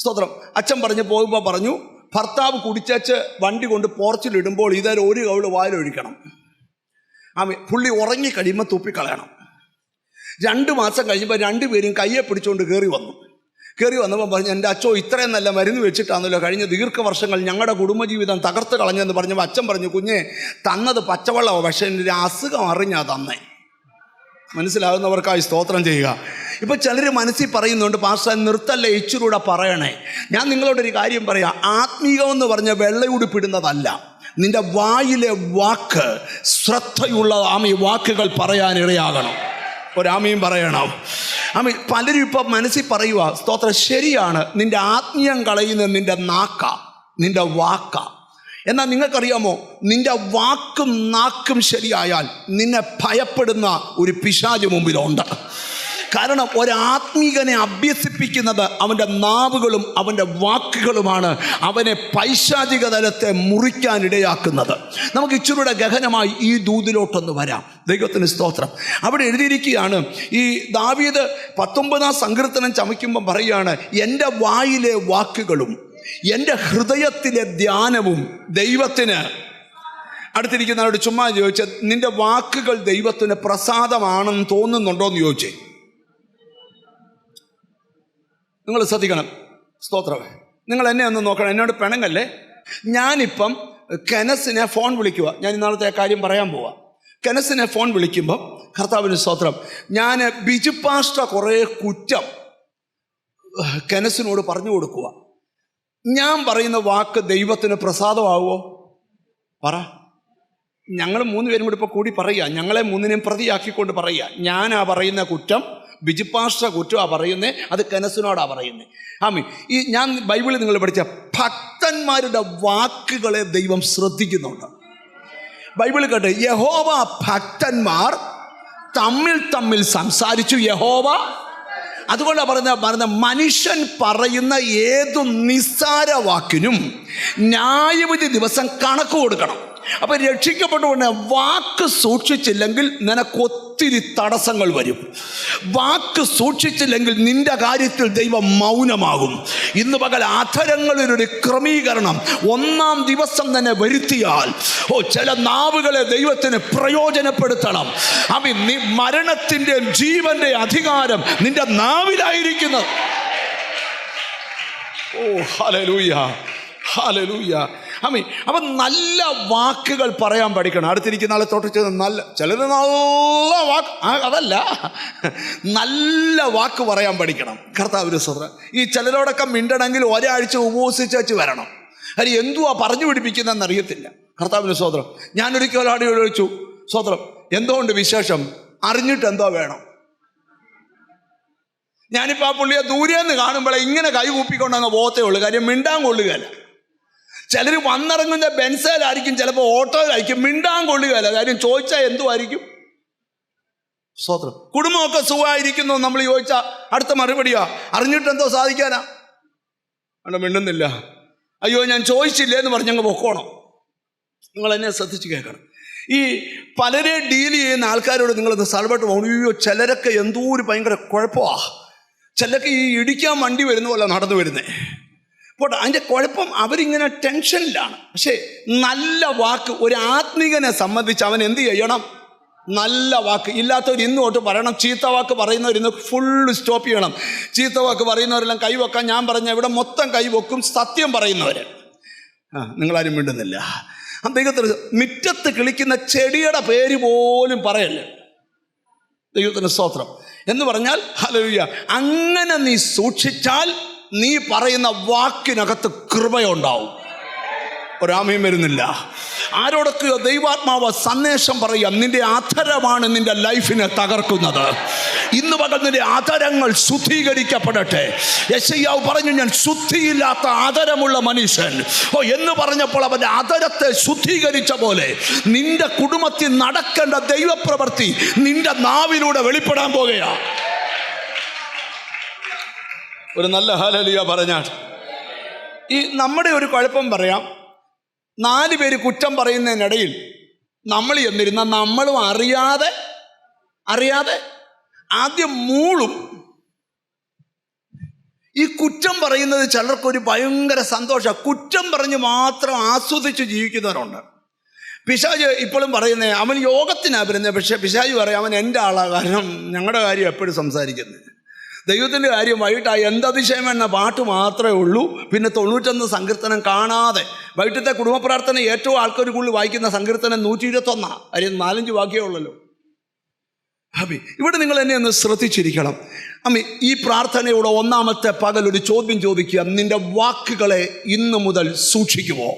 Speaker 1: സ്തോത്രം. അച്ഛൻ പറഞ്ഞ് പോകുമ്പോൾ പറഞ്ഞു, ഭർത്താവ് കുടിച്ചേച്ച് വണ്ടി കൊണ്ട് പോർച്ചിലിടുമ്പോൾ ഇതൊരു ഒരു കവിള് വായിലൊഴിക്കണം. പുള്ളി ഉറങ്ങിക്കഴിയുമ്പോൾ തുപ്പിക്കളയണം. 2 മാസം കഴിയുമ്പോൾ 2 പേരും കയ്യെ പിടിച്ചുകൊണ്ട് കയറി വന്നപ്പോൾ പറഞ്ഞു, എൻ്റെ അച്ഛോ ഇത്രയും നല്ല മരുന്ന് വെച്ചിട്ടാണല്ലോ കഴിഞ്ഞ ദീർഘവർഷങ്ങൾ ഞങ്ങളുടെ കുടുംബജീവിതം തകർത്ത് കളഞ്ഞെന്ന് പറഞ്ഞപ്പോൾ അച്ഛൻ പറഞ്ഞു, കുഞ്ഞെ തന്നത് പച്ചവെള്ളമോ, പക്ഷേ എൻ്റെ അസുഖം അറിഞ്ഞാൽ തന്നേ. മനസ്സിലാകുന്നവർക്കായി സ്തോത്രം ചെയ്യുക. ഇപ്പം ചിലർ മനസ്സിൽ പറയുന്നുണ്ട്, പാസ്റ്റർ നിർത്തല്ലേ, ഇച്ചിരൂടെ പറയണേ. ഞാൻ നിങ്ങളോടൊരു കാര്യം പറയാം. ആത്മീയമെന്ന് പറഞ്ഞ വെള്ളയുടുപ്പിടുന്നതല്ല, നിൻ്റെ വായിലെ വാക്ക് ശ്രദ്ധയുള്ള വാക്കുകൾ പറയാനിടയാകണം. ഒരാമയും പറയണം. പലരും ഇപ്പം മനസ്സിൽ പറയുക, സ്തോത്രം, ശരിയാണ്, നിൻ്റെ ആത്മീയം കളയുന്നത് നിൻ്റെ നാക്ക, നിൻ്റെ വാക്ക. എന്നാൽ നിങ്ങൾക്കറിയാമോ, നിൻ്റെ വാക്കും നാക്കും ശരിയായാൽ നിന്നെ ഭയപ്പെടുന്ന ഒരു പിശാച് മുമ്പിലുണ്ട്. കാരണം ഒരാത്മീകനെ അഭ്യസിപ്പിക്കുന്നത് അവൻ്റെ നാവുകളും അവൻ്റെ വാക്കുകളുമാണ് അവനെ പൈശാചിക തലത്തെ മുറിക്കാനിടയാക്കുന്നത്. നമുക്ക് ഇച്ചിരൂടെ ഗഹനമായി ഈ ദൂതിലോട്ടൊന്ന് വരാം. ദൈവത്തിന് സ്തോത്രം. അവിടെ എഴുതിയിരിക്കുകയാണ്, ഈ ദാവീദ് 19-ാം സങ്കീർത്തനം ചമയ്ക്കുമ്പം പറയുകയാണ്, എൻ്റെ വായിലെ വാക്കുകളും എൻ്റെ ഹൃദയത്തിലെ ധ്യാനവും ദൈവത്തിന്. അടുത്തിരിക്കുന്നവരോട് ചുമ്മാ ചോദിച്ച, നിൻ്റെ വാക്കുകൾ ദൈവത്തിന് പ്രസാദമാണെന്ന് തോന്നുന്നുണ്ടോ എന്ന് ചോദിച്ചേ. നിങ്ങൾ ശ്രദ്ധിക്കണം. സ്തോത്രം. നിങ്ങൾ എന്നെ ഒന്ന് നോക്കണം, എന്നോട് പിണങ്ങല്ലേ. ഞാനിപ്പം കെനസിനെ ഫോൺ വിളിക്കുക. ഞാൻ ഇന്നാളത്തെ കാര്യം പറയാൻ പോവാം. കെനസിനെ ഫോൺ വിളിക്കുമ്പം, കർത്താവിന് സ്തോത്രം, ഞാൻ ബിജു പാസ്റ്റർ കുറേ കുറ്റം കെനസിനോട് പറഞ്ഞു കൊടുക്കുക. ഞാൻ പറയുന്ന വാക്ക് ദൈവത്തിന് പ്രസാദമാവുമോ? പറ. ഞങ്ങൾ 3 പേരും കൂടി ഇപ്പോൾ കൂടി പറയുക, ഞങ്ങളെ 3-നെയും പ്രതിയാക്കിക്കൊണ്ട് പറയുക, ഞാനാ പറയുന്ന കുറ്റം, ബിജു പാസ്റ്റർ കുറ്റമാ പറയുന്നേ, അത് കെനസിനോടാ പറയുന്നേ. ഈ ഞാൻ ബൈബിളിൽ നിങ്ങൾ പഠിച്ച ഭക്തന്മാരുടെ വാക്കുകളെ ദൈവം ശ്രദ്ധിക്കുന്നുണ്ട്. ബൈബിളിൽ കേട്ടെ, യഹോവ ഭക്തന്മാർ തമ്മിൽ സംസാരിച്ചു. യഹോവ അതുകൊണ്ടാണ് പറയുന്ന മനുഷ്യൻ പറയുന്ന ഏതു നിസ്സാര വാക്കിനും ന്യായവിധി ദിവസം കണക്ക് കൊടുക്കണം. അപ്പം രക്ഷിക്കപ്പെട്ടുകൊണ്ട് വാക്ക് സൂക്ഷിച്ചില്ലെങ്കിൽ നിനക്കൊത്തിരി തടസ്സങ്ങൾ വരും. വാക്ക് സൂക്ഷിച്ചില്ലെങ്കിൽ നിന്റെ കാര്യത്തിൽ ദൈവം മൗനമാകും. ഇന്ന് പകൽ അധരങ്ങളിലൊരു ക്രമീകരണം 1-ാം ദിവസം തന്നെ വരുത്തിയാൽ, ചില നാവുകളെ ദൈവത്തിന് പ്രയോജനപ്പെടുത്തണം. മരണത്തിൻ്റെയും ജീവന്റെ അധികാരം നിന്റെ നാവിലായിരിക്കുന്നത്. Hallelujah, hallelujah. അപ്പം നല്ല വാക്കുകൾ പറയാൻ പഠിക്കണം. അടുത്തിരിക്കുന്ന ആളെ തൊട്ട് നല്ല, ചിലർ നല്ല വാക്ക്, അതല്ല, നല്ല വാക്ക് പറയാൻ പഠിക്കണം. കർത്താവിന്റെ സ്തോത്രം. ഈ ചിലരോടൊക്കെ മിണ്ടണമെങ്കിൽ ഒരാഴ്ച ഉപവസിച്ചു വരണം. അത് എന്തുവാ പറഞ്ഞു പിടിപ്പിക്കുന്നതെന്ന് അറിയത്തില്ല. കർത്താവിന്റെ സ്തോത്രം. ഞാനൊരിക്കൽ ഒരാളോട് ചോദിച്ചു, സ്തോത്രം, എന്തുകൊണ്ട് വിശേഷം, അറിഞ്ഞിട്ട് എന്തോ വേണം. ഞാനിപ്പോൾ ആ പുള്ളിയെ ദൂരെന്ന് കാണുമ്പോഴേ ഇങ്ങനെ കൈ കൂപ്പിക്കൊണ്ടങ്ങ് പോകത്തേ ഉള്ളൂ. കാര്യം മിണ്ടാൻ കൊള്ളുകയല്ല. ചിലർ വന്നിറങ്ങുന്ന ബെൻസയിലായിരിക്കും, ചിലപ്പോൾ ഓട്ടോയിലായിരിക്കും, മിണ്ടാൻ കൊള്ളുകയല്ല. കാര്യം ചോദിച്ചാൽ എന്തുമായിരിക്കും. സ്തോത്രം. കുടുംബമൊക്കെ സുഖമായിരിക്കുന്നു നമ്മൾ ചോദിച്ചാൽ അടുത്ത മറുപടിയാ, അറിഞ്ഞിട്ടെന്തോ സാധിക്കാനാ. അവിടെ മിണ്ടുന്നില്ല. അയ്യോ ഞാൻ ചോദിച്ചില്ലേ എന്ന് പറഞ്ഞങ്ങ് പൊക്കോണം. നിങ്ങൾ എന്നെ ശ്രദ്ധിച്ച് കേൾക്കണം. ഈ പലരെ ഡീൽ ചെയ്യുന്ന ആൾക്കാരോട് നിങ്ങളൊന്ന് സ്ഥലപ്പെട്ട് പോകണം. അയ്യോ ചിലരൊക്കെ എന്തോ ഒരു ഭയങ്കര കുഴപ്പമാണ്. ചിലർക്ക് ഈ ഇടിക്കാൻ വണ്ടി വരുന്ന പോലെ നടന്നു വരുന്നേ. പോട്ടെ, അതിൻ്റെ കുഴപ്പം അവരിങ്ങനെ ടെൻഷനിലാണ്. പക്ഷേ നല്ല വാക്ക് ഒരു ആത്മീകനെ സംബന്ധിച്ച് അവൻ എന്ത് ചെയ്യണം? നല്ല വാക്ക്. ഇല്ലാത്തവർ ഇന്ന് തൊട്ട് പറയണം. ചീത്ത വാക്ക് പറയുന്നവരിന്ന് ഫുള്ള് സ്റ്റോപ്പ് ചെയ്യണം. ചീത്ത വാക്ക് പറയുന്നവരെല്ലാം കൈവെക്കാൻ ഞാൻ പറഞ്ഞ ഇവിടെ മൊത്തം കൈവെക്കും. സത്യം പറയുന്നവർ നിങ്ങളാരും മിണ്ടുന്നില്ല. ദൈവത്തിന് മുറ്റത്ത് കിളിക്കുന്ന ചെടിയുടെ പേര് പോലും പറയല്ലേ. ദൈവത്തിന് സ്തോത്രം. എന്ന് പറഞ്ഞാൽ ഹല്ലേലൂയ, അങ്ങനെ നീ സൂക്ഷിച്ചാൽ നീ പറയുന്ന വാക്കിനകത്ത് കൃപയുണ്ടാവും. ഒരാമയും വരുന്നില്ല. ആരോടൊക്കെയോ ദൈവാത്മാവ് സന്ദേശം പറയാം, നിന്റെ അധരമാണ് നിന്റെ ലൈഫിനെ തകർക്കുന്നത്. ഇന്ന് പകൽ നിന്റെ അധരങ്ങൾ ശുദ്ധീകരിക്കപ്പെടട്ടെ. യെശയ്യാവ് പറഞ്ഞു, ഞാൻ ശുദ്ധിയില്ലാത്ത അധരമുള്ള മനുഷ്യൻ എന്ന് പറഞ്ഞപ്പോൾ അവൻ്റെ അധരത്തെ ശുദ്ധീകരിച്ച പോലെ നിന്റെ കുടുംബത്തിൽ നടക്കേണ്ട ദൈവപ്രവൃത്തി നിന്റെ നാവിലൂടെ വെളിപ്പെടാൻ പോകുകയാണ്. ഒരു നല്ല ഹല്ലേലൂയ പറഞ്ഞാൽ. ഈ നമ്മുടെ ഒരു കുഴപ്പം പറയാം, 4 പേര് കുറ്റം പറയുന്നതിനിടയിൽ നമ്മൾ എന്നിരുന്ന നമ്മളും അറിയാതെ ആദ്യം മൂളും. ഈ കുറ്റം പറയുന്നത് ചിലർക്കൊരു ഭയങ്കര സന്തോഷമാണ്. കുറ്റം പറഞ്ഞ് മാത്രം ആസ്വദിച്ച് ജീവിക്കുന്നവരുണ്ട്. പിശാച് ഇപ്പോഴും പറയുന്നത് അവൻ യോഗത്തിനാണ് വരുന്നത്, പക്ഷേ പിശാച് പറയും അവൻ എൻ്റെ ആളാണ്, കാരണം ഞങ്ങളുടെ കാര്യം എപ്പോഴും സംസാരിക്കുന്നത്. ദൈവത്തിൻ്റെ കാര്യം വൈകിട്ടായി എന്തതിശയം എന്ന പാട്ട് മാത്രമേ ഉള്ളൂ. പിന്നെ 91 സങ്കീർത്തനം കാണാതെ. വൈകിട്ടത്തെ കുടുംബ പ്രാർത്ഥന ഏറ്റവും ആൾക്കാർ കൂടുതൽ വായിക്കുന്ന സങ്കീർത്തനം 121. കാര്യം 4-5 വാക്യമേ ഉള്ളല്ലോ. അമ്മി, ഇവിടെ നിങ്ങൾ എന്നെ ഒന്ന് ശ്രദ്ധിച്ചിരിക്കണം. അമ്മി, ഈ പ്രാർത്ഥനയുടെ ഒന്നാമത്തെ പകൽ ഒരു ചോദ്യം ചോദിക്കുക, നിന്റെ വാക്കുകളെ ഇന്നു മുതൽ സൂക്ഷിക്കുമോ?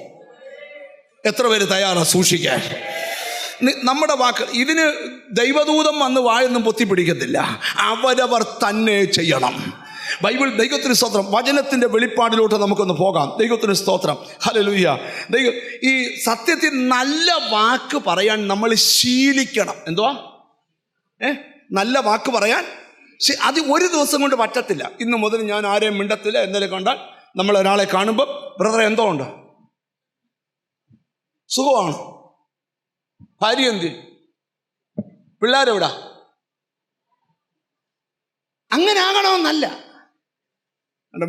Speaker 1: എത്ര പേര് തയ്യാറാണ് സൂക്ഷിക്കാൻ? നമ്മുടെ വാക്ക്, ഇതിന് ദൈവദൂതം വന്ന് വായൊന്നും പൊത്തിപ്പിടിക്കത്തില്ല, അവരവർ തന്നെ ചെയ്യണം. ബൈബിൾ, ദൈവത്തിന് സ്തോത്രം. വചനത്തിൻ്റെ വെളിപ്പാടിലോട്ട് നമുക്കൊന്ന് പോകാം. ദൈവത്തിന് സ്തോത്രം, ഹല്ലേലൂയ. ഈ സത്യത്തിൽ നല്ല വാക്ക് പറയാൻ നമ്മൾ ശീലിക്കണം. എന്തുവാ? നല്ല വാക്ക് പറയാൻ അത് ഒരു ദിവസം കൊണ്ട് പറ്റത്തില്ല. ഇന്ന് മുതൽ ഞാൻ ആരെയും മിണ്ടത്തില്ല. എന്നാലും കണ്ടാൽ നമ്മൾ ഒരാളെ കാണുമ്പോൾ ബ്രദറെ എന്തോ ഉണ്ട്, സുഖമാണ്, ഭാര്യ എന്ത്, പിള്ളേരെവിടാ, അങ്ങനെ ആകണമെന്നല്ല.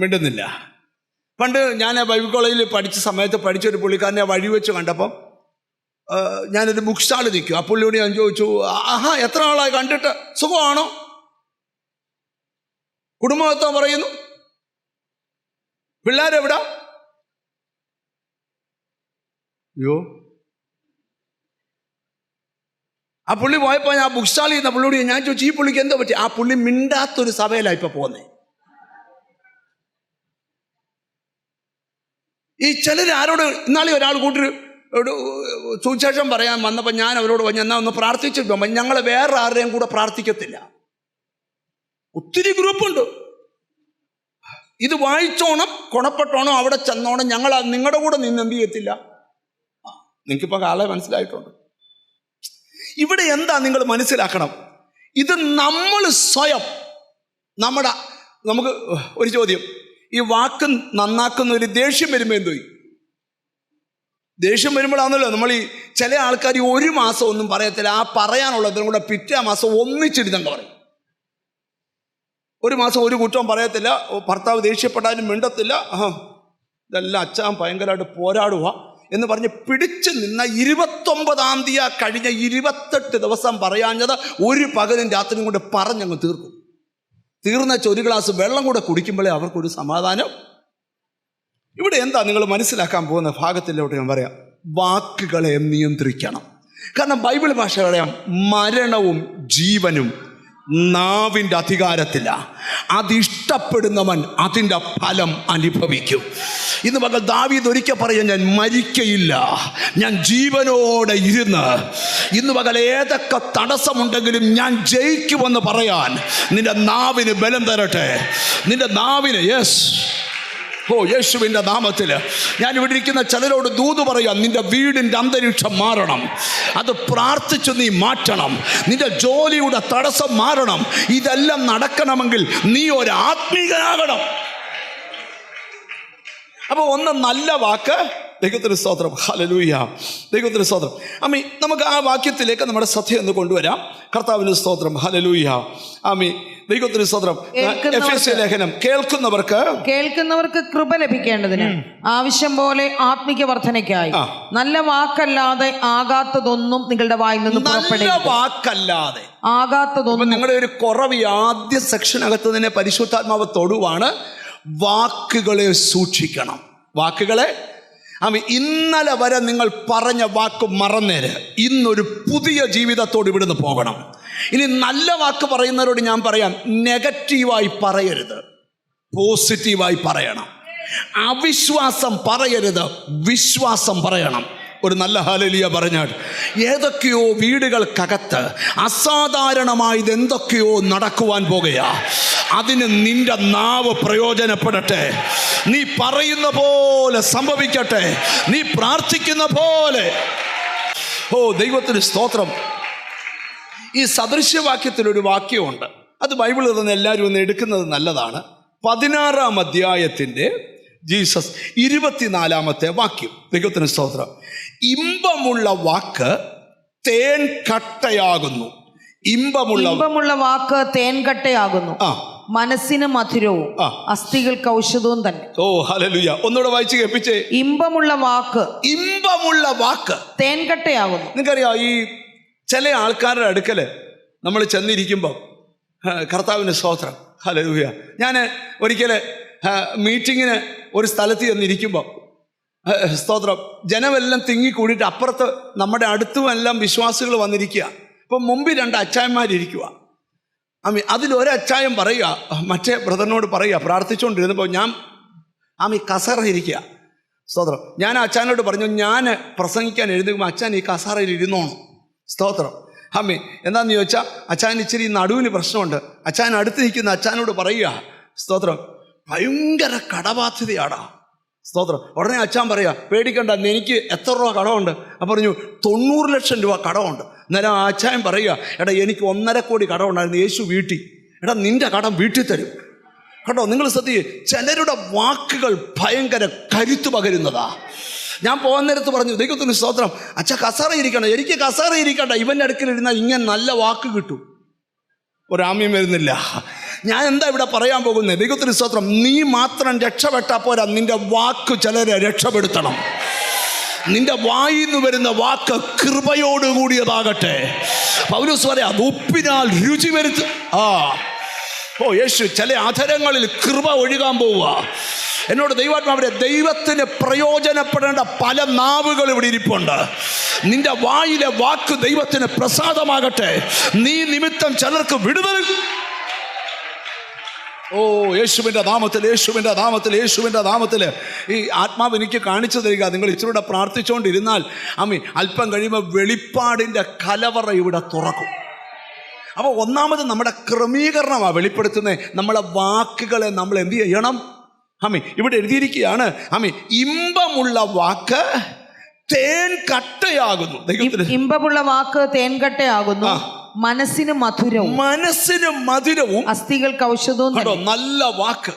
Speaker 1: മിണ്ടുന്നില്ല. പണ്ട് ഞാൻ ബൈബിൾ കോളേജിൽ പഠിച്ച സമയത്ത് പഠിച്ചൊരു പുള്ളിക്കാരനെ വഴി വെച്ച് കണ്ടപ്പം ഞാനൊരു ബുക്ക് സ്റ്റാൾ നിൽക്കും. ആ പുള്ളിയോട് ഞാൻ ചോദിച്ചു, ആഹാ എത്ര ആളായി കണ്ടിട്ട്, സുഖമാണോ? കുടുംബമൊത്തം പറയുന്നു, പിള്ളേരെവിടാ? അയ്യോ. ആ പുള്ളി പോയപ്പോൾ ഞാൻ ബുക്ക് സ്റ്റാളിൽ നിന്ന് പുള്ളിയോട് ഞാൻ ചോദിച്ചു, ഈ പുള്ളിക്ക് എന്താ പറ്റി? ആ പുള്ളി മിണ്ടാത്തൊരു സഭയിലാണ് ഇപ്പൊ പോകുന്നത്. ഈ ചിലർ ആരോട്, ഇന്നാളെ ഒരാൾ കൂട്ടർ സുവിശേഷം പറയാൻ വന്നപ്പോൾ ഞാൻ അവരോട് പറഞ്ഞു, എന്നാൽ ഒന്ന് പ്രാർത്ഥിച്ചിട്ടോ. ഞങ്ങൾ വേറെ ആരുടെയും കൂടെ പ്രാർത്ഥിക്കത്തില്ല. ഒത്തിരി ഗ്രൂപ്പുണ്ട്. ഇത് വായിച്ചോണം, ഗുണപ്പെട്ടോണം, അവിടെ ചെന്നോണം. ഞങ്ങൾ നിങ്ങളുടെ കൂടെ നിന്ന് എന്ത് ചെയ്യത്തില്ല. നിങ്ങൾക്കിപ്പോൾ കാലം മനസ്സിലായിട്ടുണ്ട്. ഇവിടെ എന്താ നിങ്ങൾ മനസ്സിലാക്കണം, ഇത് നമ്മൾ സ്വയം നമുക്ക് ഒരു ചോദ്യം, ഈ വാക്ക് നന്നാക്കുന്ന ഒരു ദേഷ്യം വരുമ്പോൾ എന്തോ? ദേഷ്യം വരുമ്പോഴാണല്ലോ നമ്മൾ ഈ ചില ആൾക്കാർ 1 മാസം ഒന്നും പറയത്തില്ല, ആ പറയാനുള്ളതിനും കൂടെ പിറ്റേ മാസം ഒന്നിച്ചിരുന്നങ്ങ് പറയും. 1 മാസം ഒരു കുറ്റവും പറയത്തില്ല, ഭർത്താവ് ദേഷ്യപ്പെട്ടാലും മിണ്ടത്തില്ല, ഇതെല്ലാം അച്ഛൻ ഭയങ്കരമായിട്ട് പോരാടുക എന്ന് പറഞ്ഞ് പിടിച്ചു നിന്ന 29-ാം തീയതി കഴിഞ്ഞ 28 ദിവസം പറയാഞ്ഞത് ഒരു പകലും രാത്രിയും കൊണ്ട് പറഞ്ഞങ്ങ് തീർക്കും. തീർന്നച്ച ഒരു ഗ്ലാസ് വെള്ളം കൂടെ കുടിക്കുമ്പോഴേ അവർക്കൊരു സമാധാനം. ഇവിടെ എന്താ നിങ്ങൾ മനസ്സിലാക്കാൻ പോകുന്ന ഭാഗത്തിലോട്ട് ഞാൻ പറയാം, വാക്കുകളെ നിയന്ത്രിക്കണം. കാരണം ബൈബിൾ ഭാഷ പറയാം, മരണവും ജീവനും നാവിൻ്റെ അധികാരത്തില, അതിഷ്ടപ്പെടുന്നവൻ അതിൻ്റെ ഫലം അനുഭവിക്കും. ഇന്ന് പകൽ ദാവീദ് ഒരിക്കൽ പറയാൻ, ഞാൻ മരിക്കയില്ല, ഞാൻ ജീവനോടെ ഇരുന്ന് ഇന്ന് പകൽ ഏതൊക്കെ തടസ്സമുണ്ടെങ്കിലും ഞാൻ ജയിക്കുമെന്ന് പറയാൻ നിന്റെ നാവിന് ബലം തരട്ടെ. നിന്റെ നാവിന്, യേശുവിൻ്റെ നാമത്തിൽ ഞാൻ ഇവിടെ ഇരിക്കുന്ന ചിലരോട് ദൂത് പറയാം, നിന്റെ വീടിൻ്റെ അന്തരീക്ഷം മാറണം, അത് പ്രാർത്ഥിച്ച് നീ മാറ്റണം. നിന്റെ ജോലിയുടെ തടസ്സം മാറണം. ഇതെല്ലാം നടക്കണമെങ്കിൽ നീ ഒരു ആത്മീകനാകണം. അപ്പോൾ ഒന്ന് നല്ല വാക്ക്. ദൈവത്തിന് സ്തോത്രം, ഹല്ലേലൂയ, ദൈവത്തിന് സ്തോത്രം. ആമീ, നമുക്ക് ആ വാക്യത്തിലേക്ക് നമ്മുടെ ശ്രദ്ധയൊന്ന് കൊണ്ടുവരാം. കർത്താവിന് സ്തോത്രം, ഹല്ലേലൂയ, ആമീ, ദൈവത്തിന് സ്തോത്രം. എഫെസ്യ ലേഖനം, കേൾക്കുന്നവർക്ക് കൃപ ലഭിക്കേണ്ടതിന് ആവശ്യം പോലെ ആത്മിക വർധനയ്ക്കായി നല്ല വാക്കല്ലാതെ ആകാത്തതൊന്നും നിങ്ങളുടെ വായിൽ നിന്ന് പുറപ്പെടില്ല. വാക്കല്ലാതെ ആകാത്തതൊന്നും. നിങ്ങളുടെ ഒരു കുറവ് ആദ്യ സെക്ഷനകത്ത് തന്നെ പരിശുദ്ധാത്മാവ് തൊടുവാണ്. വാക്കുകളെ സൂക്ഷിക്കണം. വാക്കുകളെ, ഇന്നലെ വരെ നിങ്ങൾ പറഞ്ഞ വാക്ക് മറന്നേര്. ഇന്നൊരു പുതിയ ജീവിതത്തോട് ഇവിടുന്ന് പോകണം. ഇനി നല്ല വാക്ക് പറയുന്നവരോട് ഞാൻ പറയാം, നെഗറ്റീവായി പറയരുത്, പോസിറ്റീവായി പറയണം. അവിശ്വാസം പറയരുത്, വിശ്വാസം പറയണം. ഒരു നല്ല ഹല്ലേലൂയ പറഞ്ഞാൽ. ഏതൊക്കെയോ വീടുകൾക്കകത്ത് അസാധാരണമായത് എന്തൊക്കെയോ നടക്കുവാൻ പോകുകയാ. അതിന് നിന്റെ നാവ് പ്രയോജനപ്പെടട്ടെ. നീ പറയുന്ന പോലെ സംഭവിക്കട്ടെ. നീ പ്രാർത്ഥിക്കുന്ന പോലെ. ഓ ദൈവത്തിന് സ്തോത്രം. ഈ സദൃശ്യവാക്യത്തിലൊരു വാക്യമുണ്ട്. അത് ബൈബിളിൽ നിന്ന് എല്ലാവരും ഒന്ന് എടുക്കുന്നത് നല്ലതാണ്. 16-ാം അധ്യായത്തിൻ്റെ ജീസസ് 24-ാമത്തെ വാക്യം. ദൈവത്തിന് സ്തോത്രം. ഇമ്പമുള്ള വാക്ക് തേൻ കട്ടയാകുന്നു. ഇമ്പമുള്ള വാക്ക് തേൻ കട്ടയാകുന്നു, മനസ്സിന് മധുരവും അസ്ഥികൾക്ക് ഔഷധവും തന്നെ. ഓ ഹല്ലേലൂയ. ഒന്നുകൂടെ വായിച്ച് കേൾപ്പിച്ചേ. ഇമ്പമുള്ള വാക്ക് തേൻ കട്ടയാകുന്നു. നിങ്ങൾക്കറിയാം, ഈ ചില ആൾക്കാരുടെ അടുക്കല് നമ്മൾ ചെന്നിരിക്കുമ്പോൾ, കർത്താവിന് സ്തോത്രം, ഹല്ലേലൂയ. ഞാൻ ഒരിക്കൽ മീറ്റിങ്ങിന് ഒരു സ്ഥലത്ത് ചെന്നിരിക്കുമ്പോൾ, സ്തോത്രം, ജനമെല്ലാം തിങ്ങിക്കൂടിയിട്ട് അപ്പുറത്ത് നമ്മുടെ അടുത്തുമെല്ലാം വിശ്വാസികൾ വന്നിരിക്കുക. അപ്പം മുമ്പിൽ 2 അച്ചായന്മാരിയ്ക്കുക. അതിലൊരച്ചായൻ പറയുക, മറ്റേ ബ്രദറിനോട് പറയുക, പ്രാർത്ഥിച്ചുകൊണ്ടിരുന്നപ്പോൾ ഞാൻ കസേറ ഇരിക്കുക. സ്തോത്രം. ഞാൻ അച്ചാനോട് പറഞ്ഞു, ഞാൻ പ്രസംഗിക്കാൻ എഴുതുമ്പോൾ അച്ചാൻ ഈ കസേറയിൽ ഇരുന്നോണം. സ്തോത്രം. എന്താണെന്ന് ചോദിച്ചാൽ, അച്ചാൻ ഇച്ചിരി നടുവിന് പ്രശ്നമുണ്ട്. അച്ചാൻ അടുത്ത് നിൽക്കുന്ന അച്ചാനോട് പറയുക, സ്തോത്രം, ഭയങ്കര കടബാധ്യതയാടാ. സ്തോത്രം. ഉടനെ അച്ചാൻ പറയുക, പേടിക്കണ്ട, എനിക്ക് എത്ര രൂപ കടമുണ്ട്? അപ്പം പറഞ്ഞു, 90 ലക്ഷം രൂപ കടമുണ്ട്. അന്നേരം ആ അച്ചായൻ പറയുക, എടാ എനിക്ക് 1.5 കോടി കടമുണ്ടായിരുന്നു, യേശു വീട്ടി. എടാ നിൻ്റെ കടം വീട്ടിൽ തരും കേട്ടോ. നിങ്ങൾ ശ്രദ്ധിക്കുക, ചിലരുടെ വാക്കുകൾ ഭയങ്കര കരുത്ത് പകരുന്നതാ. ഞാൻ പോകാൻ നേരത്ത് പറഞ്ഞു, ദൈവത്തിന് സ്തോത്രം, അച്ഛാ കസേറ ഇരിക്കണ്ട. എനിക്ക് കസേറ ഇരിക്കണ്ട, ഇവൻ്റെ അടുക്കലിരുന്നാൽ ഇങ്ങനെ നല്ല വാക്ക് കിട്ടും. ഒരാമ്യം വരുന്നില്ല. ഞാൻ എന്താ ഇവിടെ പറയാൻ പോകുന്നത്? ദൈവത്തിന് സ്തോത്രം. നീ മാത്രം രക്ഷപ്പെട്ടാൽ പോരാ, നിന്റെ വാക്ക് ചിലരെ രക്ഷപ്പെടുത്തണം. നിന്റെ വായിൽ നിന്ന് വരുന്ന വാക്ക് കൃപയോടുകൂടിയതാകട്ടെ. പൗലോസ് പറയാ, അത് ഉപ്പിനാൽ രുചി വരുത്തും. ഓ യേശു, ചില അധരങ്ങളിൽ കൃപ ഒഴുകാൻ പോവുക. എന്നോട് ദൈവാത്മാവരെ, ദൈവത്തിന് പ്രയോജനപ്പെടേണ്ട പല നാവുകൾ ഇവിടെ ഇരിപ്പുണ്ട്. നിന്റെ വായിലെ വാക്ക് ദൈവത്തിന് പ്രസാദമാകട്ടെ. നീ നിമിത്തം ചിലർക്ക് വിടുതൽ. ഓ യേശുവിൻ്റെ നാമത്തിൽ, യേശുവിൻ്റെ നാമത്തിൽ, യേശുവിൻ്റെ നാമത്തിൽ ഈ ആത്മാവ് എനിക്ക് കാണിച്ചു തരിക. നിങ്ങൾ ഇച്ചിരൂടെ പ്രാർത്ഥിച്ചുകൊണ്ടിരുന്നാൽ അല്പം കഴിയുമ്പോൾ വെളിപ്പാടിൻ്റെ കലവറ ഇവിടെ തുറക്കും. അപ്പോൾ ഒന്നാമത് നമ്മുടെ ക്രമീകരണമാണ് വെളിപ്പെടുത്തുന്നത്. നമ്മളെ വാക്കുകളെ നമ്മൾ എന്ത് ചെയ്യണം? ഇവിടെ എഴുതിയിരിക്കുകയാണ്, ഇമ്പമുള്ള വാക്ക് തേൻ കട്ടയാകുന്നു. ഇമ്പമുള്ള വാക്ക് തേൻ കട്ടയാകുന്നു, മനസ്സിന് മധുരവും അസ്ഥികൾക്ക് ഔഷധവും. നല്ല വാക്ക്.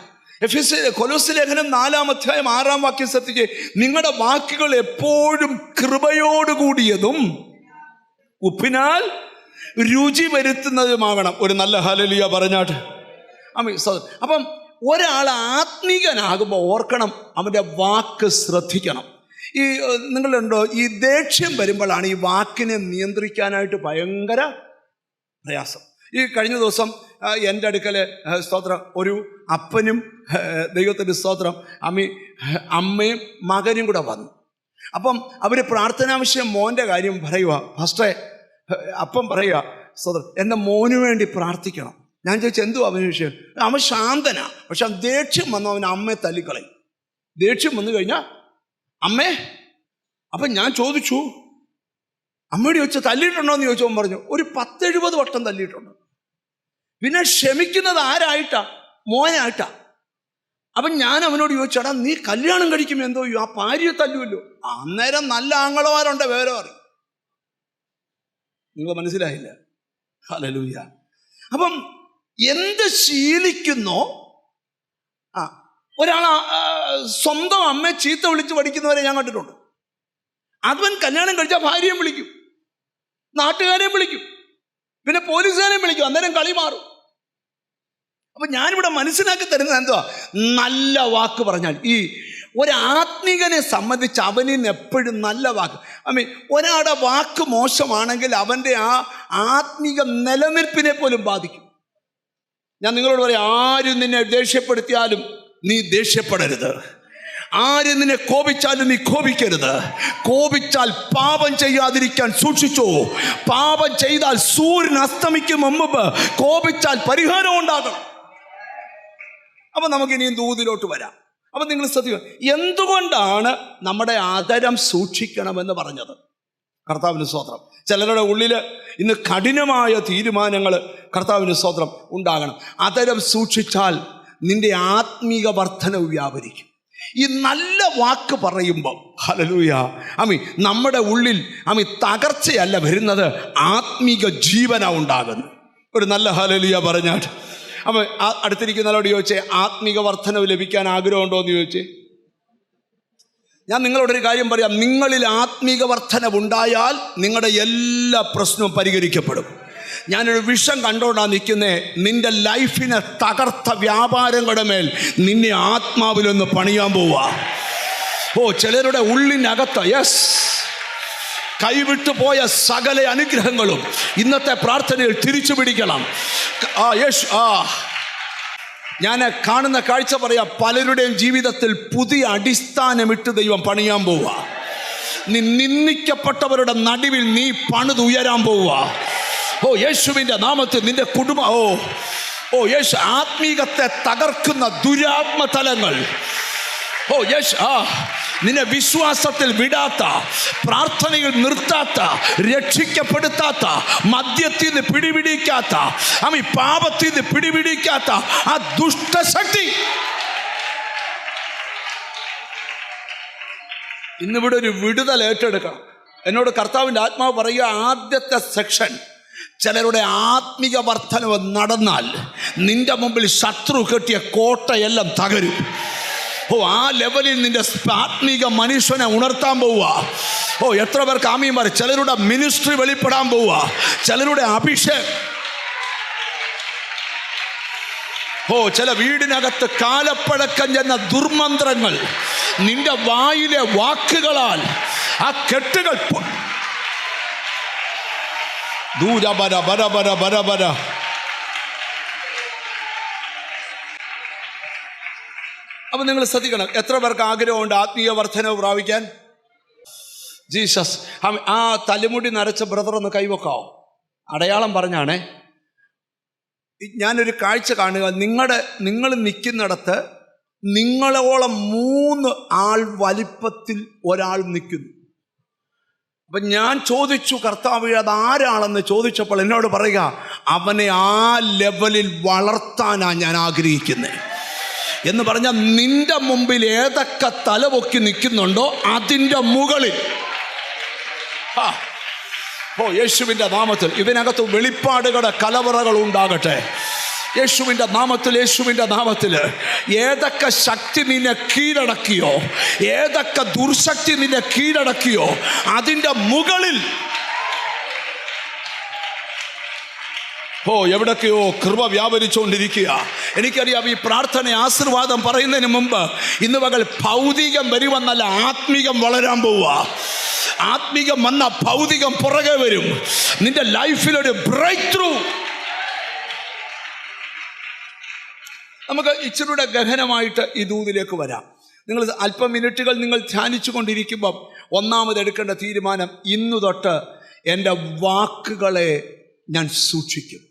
Speaker 1: കൊലോസ്യ ലേഖനം 4-ാം അധ്യായം 6-ാം വാക്യം ശ്രദ്ധിച്ച്, നിങ്ങളുടെ വാക്കുകൾ എപ്പോഴും കൃപയോടുകൂടിയതും ഉപ്പിനാൽ രുചി വരുത്തുന്നതുമാകണം. ഒരു നല്ല ഹല്ലേലൂയ പറഞ്ഞാട്ട്. അപ്പം ഒരാൾ ആത്മീകനാകുമ്പോൾ ഓർക്കണം, അവൻ്റെ വാക്ക് ശ്രദ്ധിക്കണം. നിങ്ങളുണ്ടോ, ഈ ദേഷ്യം വരുമ്പോഴാണ് ഈ വാക്കിനെ നിയന്ത്രിക്കാനായിട്ട് ഭയങ്കര പ്രയാസം. ഈ കഴിഞ്ഞ ദിവസം എൻ്റെ അടുക്കൽ സ്തോത്രം ഒരു അപ്പനും ദൈവത്തിൻ്റെ സ്തോത്രം അമ്മയും മകനും കൂടെ വന്നു. അപ്പം അവർ പ്രാർത്ഥനാവിഷയം മോൻ്റെ കാര്യം പറയുക. ഫസ്റ്റേ അപ്പം പറയുക, സ്തോത്രം, എൻ്റെ മോന് വേണ്ടി പ്രാർത്ഥിക്കണം. ഞാൻ ചോദിച്ചു, എന്തുവാ അവന് വിഷയം? അവൻ ശാന്തനാ, പക്ഷെ ദേഷ്യം വന്നു അവൻ അമ്മയെ തല്ലിക്കളയും. ദേഷ്യം വന്നു കഴിഞ്ഞാൽ അമ്മേ. അപ്പം ഞാൻ ചോദിച്ചു, അമ്മയോട് ചോദിച്ചു, തല്ലിയിട്ടുണ്ടോ എന്ന് ചോദിച്ചു. അവൻ പറഞ്ഞു, ഒരു 10-70 വട്ടം തല്ലിയിട്ടുണ്ട്. പിന്നെ ക്ഷമിക്കുന്നത് ആരായിട്ടാ? മോനായിട്ടാ. അപ്പം ഞാൻ അവനോട് ചോദിച്ചു, എടാ നീ കല്യാണം കഴിക്കുമ്പോൾ എന്തോ ആ ഭാര്യയെ തല്ലുമല്ലോ. അന്നേരം നല്ല ആങ്ങളമാരുണ്ട്, വേറെ അറിയും. നിങ്ങൾ മനസ്സിലായില്ല? ഹല്ലേലൂയ. അപ്പം എന്ത് ശീലിക്കുന്നോ, ഒരാൾ സ്വന്തം അമ്മയെ ചീത്ത വിളിച്ച് പഠിക്കുന്നവരെ ഞാൻ കണ്ടിട്ടുണ്ട്. അവൻ കല്യാണം കഴിച്ചാൽ ഭാര്യയും വിളിക്കും, നാട്ടുകാരെയും വിളിക്കും, പിന്നെ പോലീസുകാരെയും വിളിക്കും. അന്നേരം കളി മാറും. അപ്പൊ ഞാനിവിടെ മനസ്സിലാക്കി തരുന്നത് എന്തുവാ? നല്ല വാക്ക് പറഞ്ഞാൽ, ഈ ഒരാത്മീകനെ സംബന്ധിച്ച് അവനിന്ന് എപ്പോഴും നല്ല വാക്ക്. ഒരാളുടെ വാക്ക് മോശമാണെങ്കിൽ അവൻ്റെ ആ ആത്മീക നിലനിൽപ്പിനെ പോലും ബാധിക്കും. ഞാൻ നിങ്ങളോട് പറയാം, ആരും നിന്നെ ദേഷ്യപ്പെടുത്തിയാലും നീ ദേഷ്യപ്പെടരുത്. ആരും നിന്നെ കോപിച്ചാലും നീ കോപിക്കരുത്. കോപിച്ചാൽ പാപം ചെയ്യാതിരിക്കാൻ സൂക്ഷിച്ചോ. പാപം ചെയ്താൽ സൂര്യൻ അസ്തമിക്കും മുമ്പ് കോപിച്ചാൽ പരിഹാരം ഉണ്ടാകണം. അപ്പം നമുക്കിനിയും ദൂതിലോട്ട് വരാം. അപ്പം നിങ്ങൾ ശ്രദ്ധിക്കുക, എന്തുകൊണ്ടാണ് നമ്മുടെ ആദരം സൂക്ഷിക്കണമെന്ന് പറഞ്ഞത്? കർത്താവിന് സ്തോത്രം. ചിലരുടെ ഉള്ളിൽ ഇന്ന് കഠിനമായ തീരുമാനങ്ങൾ, കർത്താവിന് സ്തോത്രം, ഉണ്ടാകണം. ആദരം സൂക്ഷിച്ചാൽ നിന്റെ ആത്മീക വർധനവ് വ്യാപരിക്കും. ഈ നല്ല വാക്ക് പറയുമ്പം ഹല്ലേലൂയ നമ്മുടെ ഉള്ളിൽ തകർച്ചയല്ല വരുന്നത്, ആത്മീക ജീവനാ ഉണ്ടാകുന്നത്. ഒരു നല്ല ഹല്ലേലൂയ പറഞ്ഞാട്ട്. അപ്പം അടുത്തിരിക്കുന്നവരോട് ചോദിച്ചേ, ആത്മീക വർധനവ് ലഭിക്കാൻ ആഗ്രഹമുണ്ടോ എന്ന് ചോദിച്ചേ. ഞാൻ നിങ്ങളോടൊരു കാര്യം പറയാം, നിങ്ങളിൽ ആത്മീക വർധനവുണ്ടായാൽ നിങ്ങളുടെ എല്ലാ പ്രശ്നവും പരിഹരിക്കപ്പെടും. ഞാനൊരു വിഷം കണ്ടോണ്ടാ നിൽക്കുന്നേ, നിന്റെ ലൈഫിനെ തകർത്ത വ്യാപാരങ്ങളുടെ മേൽ നിന്നെ ആത്മാവിലൊന്ന് പണിയാൻ പോവാ. ചിലരുടെ ഉള്ളിനകത്ത് കൈവിട്ടു പോയ സകല അനുഗ്രഹങ്ങളും ഇന്നത്തെ പ്രാർത്ഥനയിൽ തിരിച്ചു പിടിക്കണം. ഞാൻ കാണുന്ന കാഴ്ച പറയാം, പലരുടെയും ജീവിതത്തിൽ പുതിയ അടിസ്ഥാനമിട്ട് ദൈവം പണിയാൻ പോവുക. നീ നിന്ദിക്കപ്പെട്ടവരുടെ നടുവിൽ നീ പണിതുയരാൻ പോവുക. യേശുവിൻ്റെ നാമത്തിൽ നിന്റെ കുടുംബം യേശു ആത്മീകത്തെ തകർക്കുന്ന ദുരാത്മതലങ്ങൾ നിന്നെ വിശ്വാസത്തിൽ വിടാത്ത, പ്രാർത്ഥനയിൽ നിർത്താത്ത, രക്ഷിക്കപ്പെടുത്താത്ത, മദ്യത്തിൽ നിന്ന് പിടിപിടിക്കാത്ത, പാപത്തിൽ നിന്ന് പിടിപിടിക്കാത്ത ആ ദുഷ്ടശക്തി ഇന്നിവിടെ ഒരു വിടുതൽ ഏറ്റെടുക്കണം. എന്നോട് കർത്താവിൻ്റെ ആത്മാവ് പറയുക, ആദ്യത്തെ സെക്ഷൻ, ചിലരുടെ ആത്മീക വർധനവ് നടന്നാൽ നിന്റെ മുമ്പിൽ ശത്രു കെട്ടിയ കോട്ടയെല്ലാം തകരും. ആ ലെവലിൽ നിന്റെ ആത്മീക മനുഷ്യനെ ഉണർത്താൻ പോവുക. എത്ര പേർക്ക് ആമീൻ പറയും. ചിലരുടെ മിനിസ്ട്രി വെളിപ്പെടാൻ പോവുക, ചിലരുടെ അഭിഷേകം. ചില വീടിനകത്ത് കാലപ്പഴക്കം ചെന്ന ദുർമന്ത്രങ്ങൾ നിന്റെ വായിലെ വാക്കുകളാൽ ആ കെട്ടുകൾ ദൂരബര ബരബര ബരബര. അപ്പം നിങ്ങൾ ശ്രദ്ധിക്കണം, എത്ര പേർക്ക് ആഗ്രഹമുണ്ട് ആത്മീയ വർധനവ് പ്രാപിക്കാൻ? ജീസസ്. ആ തലമുടി നരച്ച ബ്രദർ ഒന്ന് കൈവെക്കാവോ? അടയാളം പറഞ്ഞാണേ. ഞാനൊരു കാഴ്ച കാണുക, നിങ്ങൾ നിൽക്കുന്നിടത്ത് നിങ്ങളോളം 3 ആൾ വലിപ്പത്തിൽ ഒരാൾ നിൽക്കുന്നു. അപ്പം ഞാൻ ചോദിച്ചു, കർത്താവ് അതാരാണെന്ന് ചോദിച്ചപ്പോൾ എന്നോട് പറയുക, അവനെ ആ ലെവലിൽ വളർത്താനാണ് ഞാൻ ആഗ്രഹിക്കുന്നത് എന്ന് പറഞ്ഞാൽ, നിന്റെ മുമ്പിൽ ഏതൊക്കെ തലപൊക്കി നിൽക്കുന്നുണ്ടോ അതിൻ്റെ മുകളിൽ യേശുവിൻ്റെ നാമത്തിൽ ഇതിനകത്ത് വെളിപ്പാടുകളുടെ കലവറകൾ ഉണ്ടാകട്ടെ. യേശുവിൻ്റെ നാമത്തിൽ, യേശുവിൻ്റെ നാമത്തിൽ ഏതൊക്കെ ശക്തി നിന്നെ കീഴടക്കിയോ, ഏതൊക്കെ ദുർശക്തി നിന്നെ കീഴടക്കിയോ അതിൻ്റെ മുകളിൽ എവിടൊക്കെയോ കൃപ വ്യാപരിച്ചുകൊണ്ടിരിക്കുക. എനിക്കറിയാം, ഈ പ്രാർത്ഥന ആശീർവാദം പറയുന്നതിന് മുമ്പ് ഇന്ന് പകൽ ഭൗതികം വരുമെന്നല്ല, ആത്മീകം വളരാൻ പോവുക. ആത്മീകം വന്ന ഭൗതികം പുറകെ വരും. നിന്റെ ലൈഫിലൊരു ബ്രേക്ക് ത്രൂ. നമുക്ക് ഇച്ചിരൂടെ ഗഹനമായിട്ട് ഈ ദൂതിലേക്ക് വരാം. നിങ്ങൾ അല്പം മിനിറ്റുകൾ നിങ്ങൾ ധ്യാനിച്ചു കൊണ്ടിരിക്കുമ്പം ഒന്നാമത് എടുക്കേണ്ട തീരുമാനം, ഇന്നു തൊട്ട് എൻ്റെ വാക്കുകളെ ഞാൻ സൂക്ഷിക്കും.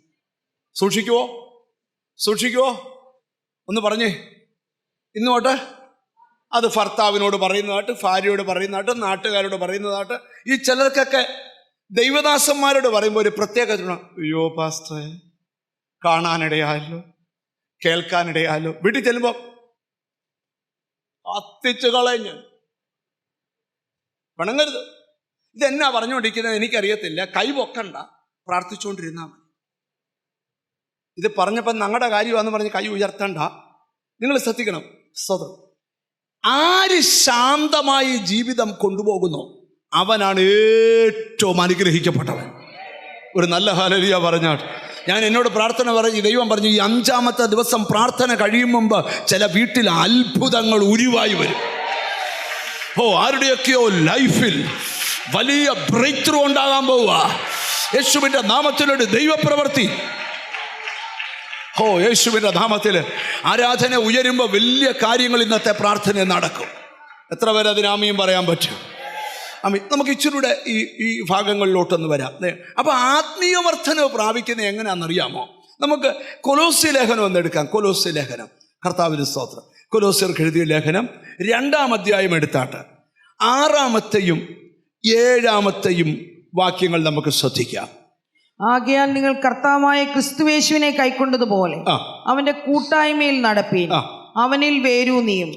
Speaker 1: സൂക്ഷിക്കുവോ ഒന്ന് പറഞ്ഞേ. ഇന്നു തൊട്ട് അത് ഭർത്താവിനോട് പറയുന്നതായിട്ട്, ഭാര്യയോട് പറയുന്നതായിട്ട്, നാട്ടുകാരോട് പറയുന്നതായിട്ട്, ഈ ചിലർക്കൊക്കെ ദൈവദാസന്മാരോട് പറയുമ്പോൾ ഒരു പ്രത്യേക, അയ്യോ പാസ്റ്ററെ കാണാനിടയായല്ലോ, കേൾക്കാനിടയായല്ലോ. വീട്ടിൽ ചെല്ലുമ്പോൾ അത്തിച്ചു കളഞ്ഞ് പണങ്ങരുത്. ഇതെന്നാ പറഞ്ഞുകൊണ്ടിരിക്കുന്നത് എനിക്കറിയത്തില്ല, കൈവൊക്കണ്ട, പ്രാർത്ഥിച്ചുകൊണ്ടിരുന്നാൽ മതി. ഇത് പറഞ്ഞപ്പോൾ ഞങ്ങളുടെ കാര്യമാണെന്ന് പറഞ്ഞ് കൈ ഉയർത്തണ്ട. നിങ്ങൾ ശ്രദ്ധിക്കണം. സ്വതം ആര് ശാന്തമായി ജീവിതം കൊണ്ടുപോകുന്നു അവനാണ് ഏറ്റവും അനുഗ്രഹിക്കപ്പെട്ടവൻ. ഒരു നല്ല ഹല്ലേലൂയ പറഞ്ഞാട്ട്. ഞാൻ എന്നോട് പ്രാർത്ഥന പറഞ്ഞ് ദൈവം പറഞ്ഞു, ഈ 5-ാമത്തെ ദിവസം പ്രാർത്ഥന കഴിയും മുമ്പ് ചില വീട്ടിൽ അത്ഭുതങ്ങൾ ഉരുവായി വരും. ആരുടെയൊക്കെയോ ലൈഫിൽ വലിയ ബ്രേക്ക് ത്രൂ ഉണ്ടാകാൻ പോവുക. യേശുവിൻ്റെ നാമത്തിലൊരു ദൈവപ്രവൃത്തി. യേശുവിൻ്റെ നാമത്തിൽ ആരാധന ഉയരുമ്പോൾ വലിയ കാര്യങ്ങൾ ഇന്നത്തെ പ്രാർത്ഥന നടക്കും. എത്ര പേര് അതിന് ആമീൻ പറയാൻ പറ്റും? നമുക്ക് ഇച്ചിരൂടെ ഈ ഭാഗങ്ങളിലോട്ടൊന്ന് വരാം. അപ്പോൾ ആത്മീയ വർധനവ് പ്രാപിക്കുന്നത് എങ്ങനെയാണെന്നറിയാമോ? നമുക്ക് കൊലോസ്യ ലേഖനം ഒന്ന് എടുക്കാം. കൊലോസ്യ ലേഖനം, കർത്താവിന് സ്തോത്രം. കൊലോസ്യർക്ക് എഴുതിയ ലേഖനം 2-ാം അധ്യായം എടുത്താട്ട് 6-ാമത്തെയും 7-ാമത്തെയും വാക്യങ്ങൾ നമുക്ക് ശ്രദ്ധിക്കാം.
Speaker 2: ആകയാൽ നിങ്ങൾ കർത്താവായ ക്രിസ്തുയേശുവിനെ കൈക്കൊണ്ടതുപോലെ അവന്റെ കൂട്ടായ്മയിൽ നടപ്പീൻ. അവനിൽ വേരൂന്നിയും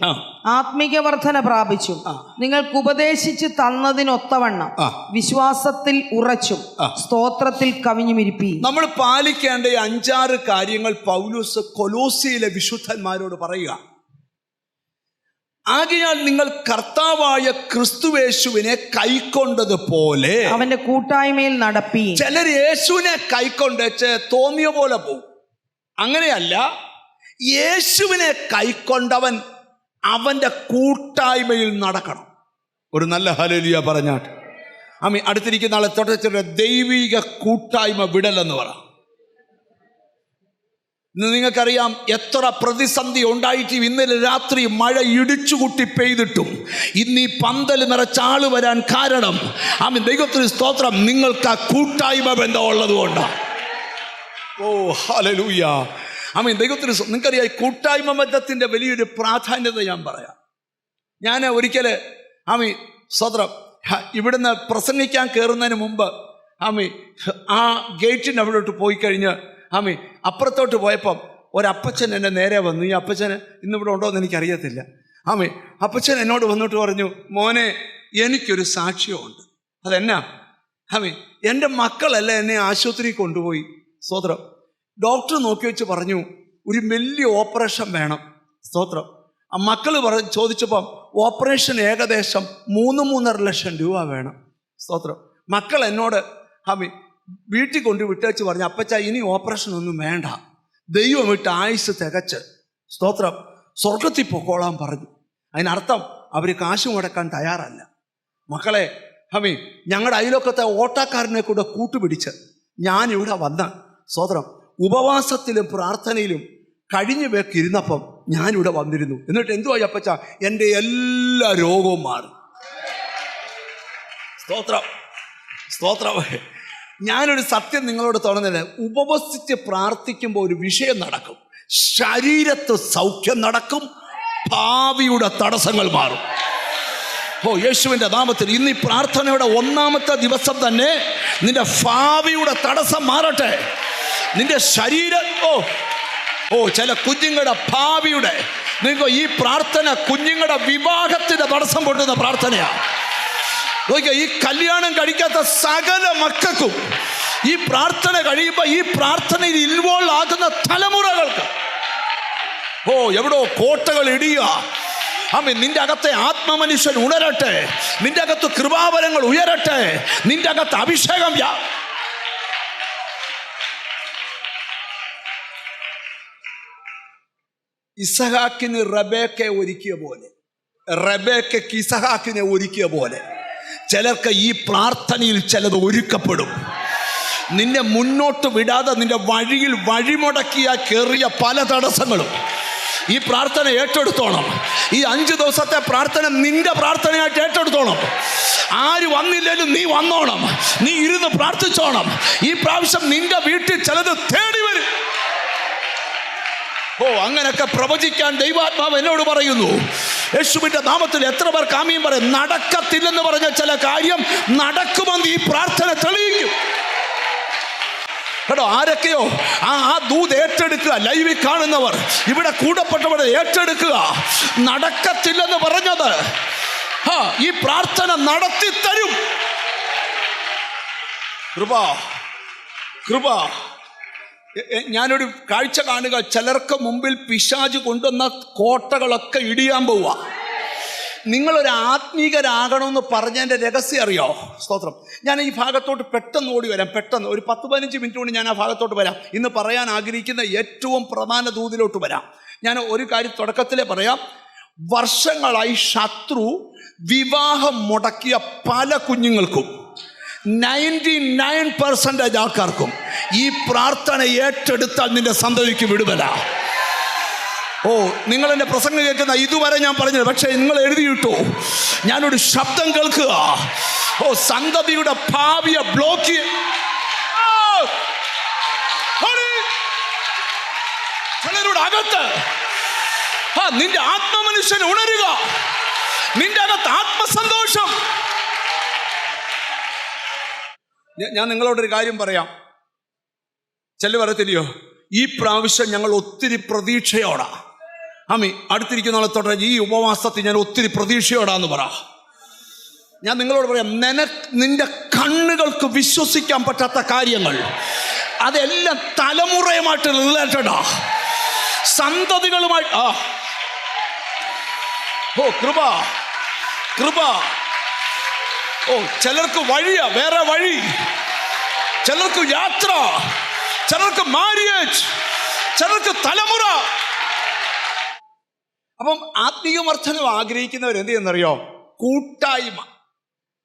Speaker 2: ആത്മീക വർധന പ്രാപിച്ചും നിങ്ങൾക്ക് ഉപദേശിച്ച് തന്നതിനൊത്തവണ്ണം വിശ്വാസത്തിൽ ഉറച്ചും സ്തോത്രത്തിൽ കവിഞ്ഞുമിരിപ്പീൻ.
Speaker 1: നമ്മൾ പാലിക്കേണ്ട 5-6 കാര്യങ്ങൾ പൗലോസ് കൊലോസ്യയിലെ വിശുദ്ധന്മാരോട് പറയുക. ആകയാൽ നിങ്ങൾ കർത്താവായ ക്രിസ്തുയേശുവിനെ കൈക്കൊണ്ടതുപോലെ
Speaker 2: അവന്റെ കൂട്ടായ്മയിൽ നടപ്പീൻ.
Speaker 1: ചിലർ യേശുവിനെ കൈക്കൊണ്ടേച്ച് തോന്നിയ പോലെ പോകും. അങ്ങനെയല്ല, യേശുവിനെ കൈക്കൊണ്ടവൻ അവന്റെ കൂട്ടായ്മയിൽ നടക്കണം. ഒരു നല്ല ഹല്ലേലൂയ പറഞ്ഞാട്ട്. അടുത്തിരിക്കുന്ന ആളെ തൊട്ട ദൈവിക കൂട്ടായ്മ വിടലെന്ന് പറ. ഇന്ന് നിങ്ങൾക്കറിയാം എത്ര പ്രതിസന്ധി ഉണ്ടായിട്ട് ഇന്നലെ രാത്രി മഴ ഇടിച്ചുകൂട്ടി പെയ്തിട്ടും ഇന്ന് ഈ പന്തൽ നിറച്ച ആള് വരാൻ കാരണം ദൈവത്തിന് സ്തോത്രം, നിങ്ങൾക്ക് ആ കൂട്ടായ്മ ബന്ധമുള്ളത് കൊണ്ടാണ്. ഓ ഹല്ലേലൂയ. ദൈവത്തിന് നിങ്ങൾക്കറിയാം കൂട്ടായ്മ ബന്ധത്തിൻ്റെ വലിയൊരു പ്രാധാന്യത ഞാൻ പറയാം. ഞാൻ ഒരിക്കൽ സ്തോത്രം ഇവിടുന്ന് പ്രസംഗിക്കാൻ കയറുന്നതിന് മുമ്പ് ആ ഗേറ്റിൻ്റെ അവിടോട്ട് പോയി കഴിഞ്ഞ് അപ്പുറത്തോട്ട് പോയപ്പം ഒരപ്പച്ചൻ എൻ്റെ നേരെ വന്നു. ഈ അപ്പച്ചന് ഇന്നിവിടെ ഉണ്ടോ എന്ന് എനിക്കറിയത്തില്ല. അപ്പച്ചൻ എന്നോട് വന്നിട്ട് പറഞ്ഞു, മോനെ എനിക്കൊരു സാക്ഷ്യമുണ്ട്. അതെന്നാ? എൻ്റെ മക്കളല്ല എന്നെ ആശുപത്രിയിൽ കൊണ്ടുപോയി. സ്തോത്രം. ഡോക്ടർ നോക്കി വെച്ച് പറഞ്ഞു ഒരു വലിയ ഓപ്പറേഷൻ വേണം. സ്തോത്രം. ആ മക്കൾ ചോദിച്ചപ്പം ഓപ്പറേഷൻ ഏകദേശം 3-3.5 ലക്ഷം രൂപ വേണം. സ്തോത്രം. മക്കൾ എന്നോട് വീട്ടിൽ കൊണ്ട് വിട്ടേച്ച് പറഞ്ഞു, അപ്പച്ച ഇനി ഓപ്പറേഷൻ ഒന്നും വേണ്ട, ദൈവം വിട്ട് ആയുസ് തികച്ച് സ്തോത്രം സ്വർഗത്തിൽ പൊക്കോളാൻ പറഞ്ഞു. അതിനർത്ഥം അവർ കാശ് മുടക്കാൻ തയ്യാറല്ല. മക്കളെ ഞങ്ങളുടെ അയൽവക്കത്തെ ഓട്ടക്കാരനെ കൂടെ കൂട്ടുപിടിച്ച് ഞാനിവിടെ വന്ന സ്തോത്രം ഉപവാസത്തിലും പ്രാർത്ഥനയിലും കഴിഞ്ഞു പേക്കിരുന്നപ്പം ഞാനിവിടെ വന്നിരുന്നു. എന്നിട്ട് എന്തുവായി അപ്പച്ച, എൻ്റെ എല്ലാ രോഗവും മാറി. സ്തോത്രം സ്തോത്രം. ഞാനൊരു സത്യം നിങ്ങളോട് തുറന്നില്ല. ഉപവസിച്ച് പ്രാർത്ഥിക്കുമ്പോൾ ഒരു വിഷയം നടക്കും. ശരീരത്ത് സൗഖ്യം നടക്കും, ഭാവിയുടെ തടസ്സങ്ങൾ മാറും. യേശുവിൻ്റെ നാമത്തിൽ ഇന്ന് ഈ പ്രാർത്ഥനയുടെ 1-ാമത്തെ ദിവസം തന്നെ നിന്റെ ഭാവിയുടെ തടസ്സം മാറട്ടെ. നിന്റെ ശരീരം ചില കുഞ്ഞുങ്ങളുടെ ഭാവിയുടെ നിങ്ങൾക്ക് ഈ പ്രാർത്ഥന കുഞ്ഞുങ്ങളുടെ വിവാഹത്തിന്റെ തടസ്സം പൊട്ടുന്ന പ്രാർത്ഥനയാണ്. ഈ കല്യാണം കഴിക്കാത്ത സകല മക്കൾക്കും ഈ പ്രാർത്ഥന കഴിയുമ്പോൾ ഈ പ്രാർത്ഥനയിൽ ഇൻവോൾവ് ആകുന്ന തലമുറകൾക്ക് എവിടോ കോട്ടകൾ ഇടിയുക. നിന്റെ അകത്തെ ആത്മമനുഷ്യൻ ഉണരട്ടെ, നിന്റെ അകത്ത് കൃപാവരങ്ങൾ ഉയരട്ടെ, നിന്റെ അകത്ത് അഭിഷേകം ഇസഹാക്കിന് റബേക്കയെ ഒരുക്കിയ പോലെ, റബേക്കയ്ക്ക് ഇസഹാക്കിനെ ഒരുക്കിയ പോലെ ചിലർക്ക് ഈ പ്രാർത്ഥനയിൽ ചിലത് ഒരുക്കപ്പെടും. നിന്നെ മുന്നോട്ട് വിടാതെ നിന്റെ വഴിയിൽ വഴിമുടക്കിയ കയറിയ പല തടസ്സങ്ങളും ഈ പ്രാർത്ഥന ഏറ്റെടുത്തോണം. ഈ 5 ദിവസത്തെ പ്രാർത്ഥന നിന്റെ പ്രാർത്ഥനയായിട്ട് ഏറ്റെടുത്തോണം. ആര് വന്നില്ലേലും നീ വന്നോണം, നീ ഇരുന്ന് പ്രാർത്ഥിച്ചോണം. ഈ പ്രാവശ്യം നിന്റെ വീട്ടിൽ ചിലത് തേടി വരും. അങ്ങനെയൊക്കെ പ്രവചിക്കാൻ ദൈവാത്മാവ് എന്നോട് പറയുന്നു. യേശുവിന്റെ നാമത്തിൽ എത്ര പേർക്ക് ആമീൻ പറയും? നടക്കത്തില്ലെന്ന് പറഞ്ഞ ചില കാര്യം നടക്കുമെന്ന് ഈ പ്രാർത്ഥന തെളിയിക്കും കേട്ടോ. ആരൊക്കെയോ ആ ദൂത് ഏറ്റെടുക്കുക. ലൈവിൽ കാണുന്നവർ, ഇവിടെ കൂടപ്പെട്ടവർ ഏറ്റെടുക്കുക. നടക്കത്തില്ലെന്ന് പറഞ്ഞത് ഈ പ്രാർത്ഥന നടത്തി തരും. കൃപ. ഞാനൊരു കാഴ്ച കാണുക. ചിലർക്ക് മുമ്പിൽ പിശാച് കൊണ്ടുവന്ന കോട്ടകളൊക്കെ ഇടിയാൻ പോവുക. നിങ്ങളൊരു ആത്മീകരാകണമെന്ന് പറഞ്ഞതിൻ്റെ രഹസ്യം അറിയോ? സ്തോത്രം. ഞാൻ ഈ ഭാഗത്തോട്ട് പെട്ടെന്ന് ഓടി വരാം. പെട്ടെന്ന് ഒരു 10-15 മിനിറ്റ് കൊണ്ട് ഞാൻ ആ ഭാഗത്തോട്ട് വരാം. ഇന്ന് പറയാൻ ആഗ്രഹിക്കുന്ന ഏറ്റവും പ്രധാന ദൂതിലോട്ട് വരാം. ഞാൻ ഒരു കാര്യം തുടക്കത്തിലേ പറയാം. വർഷങ്ങളായി ശത്രു വിവാഹം മുടക്കിയ പല കുഞ്ഞുങ്ങൾക്കും 99% ആൾക്കാർക്കും ഈ പ്രാർത്ഥന ഏറ്റെടുത്താൽ നിന്റെ സന്തതിക്ക് വിടുതല. നിങ്ങൾ എൻ്റെ പ്രസംഗം കേൾക്കുന്ന ഇതുവരെ ഞാൻ പറഞ്ഞത്, പക്ഷേ നിങ്ങൾ എഴുതിയിട്ടു. ഞാനൊരു ശബ്ദം കേൾക്കുക. സന്തതിയുടെ ഭാവിയെ ബ്ലോക്ക് ചിലരുടെ അകത്ത് നിന്റെ ആത്മമനുഷ്യൻ ഉണരുക, നിന്റെ അകത്ത് ആത്മസന്തോഷം. ഞാൻ നിങ്ങളോടൊരു കാര്യം പറയാം. ചെല്ലു പറയത്തില്ലയോ, ഈ പ്രാവശ്യം ഞങ്ങൾ ഒത്തിരി പ്രതീക്ഷയോടാ. അടുത്തിരിക്കുന്ന ആളെ തൊട്ട് ഈ ഉപവാസത്തിൽ ഞാൻ ഒത്തിരി പ്രതീക്ഷയോടാന്ന് പറ. ഞാൻ നിങ്ങളോട് പറയാം, നിന്റെ കണ്ണുകൾക്ക് വിശ്വസിക്കാൻ പറ്റാത്ത കാര്യങ്ങൾ അതെല്ലാം തലമുറയുമായിട്ട് റിലേറ്റഡാ, സന്തതികളുമായി. കൃപ കൃപ. ചിലർക്ക് വഴിയാ, വേറെ വഴി. ചിലർക്ക് യാത്ര, ചിലർക്ക് മാരിയേജ്, ചിലർക്ക് തലമുറ. അപ്പം ആത്മീയ വർദ്ധനം ആഗ്രഹിക്കുന്നവർ എന്ത് ചെയ്യുന്നറിയോ? കൂട്ടായ്മ.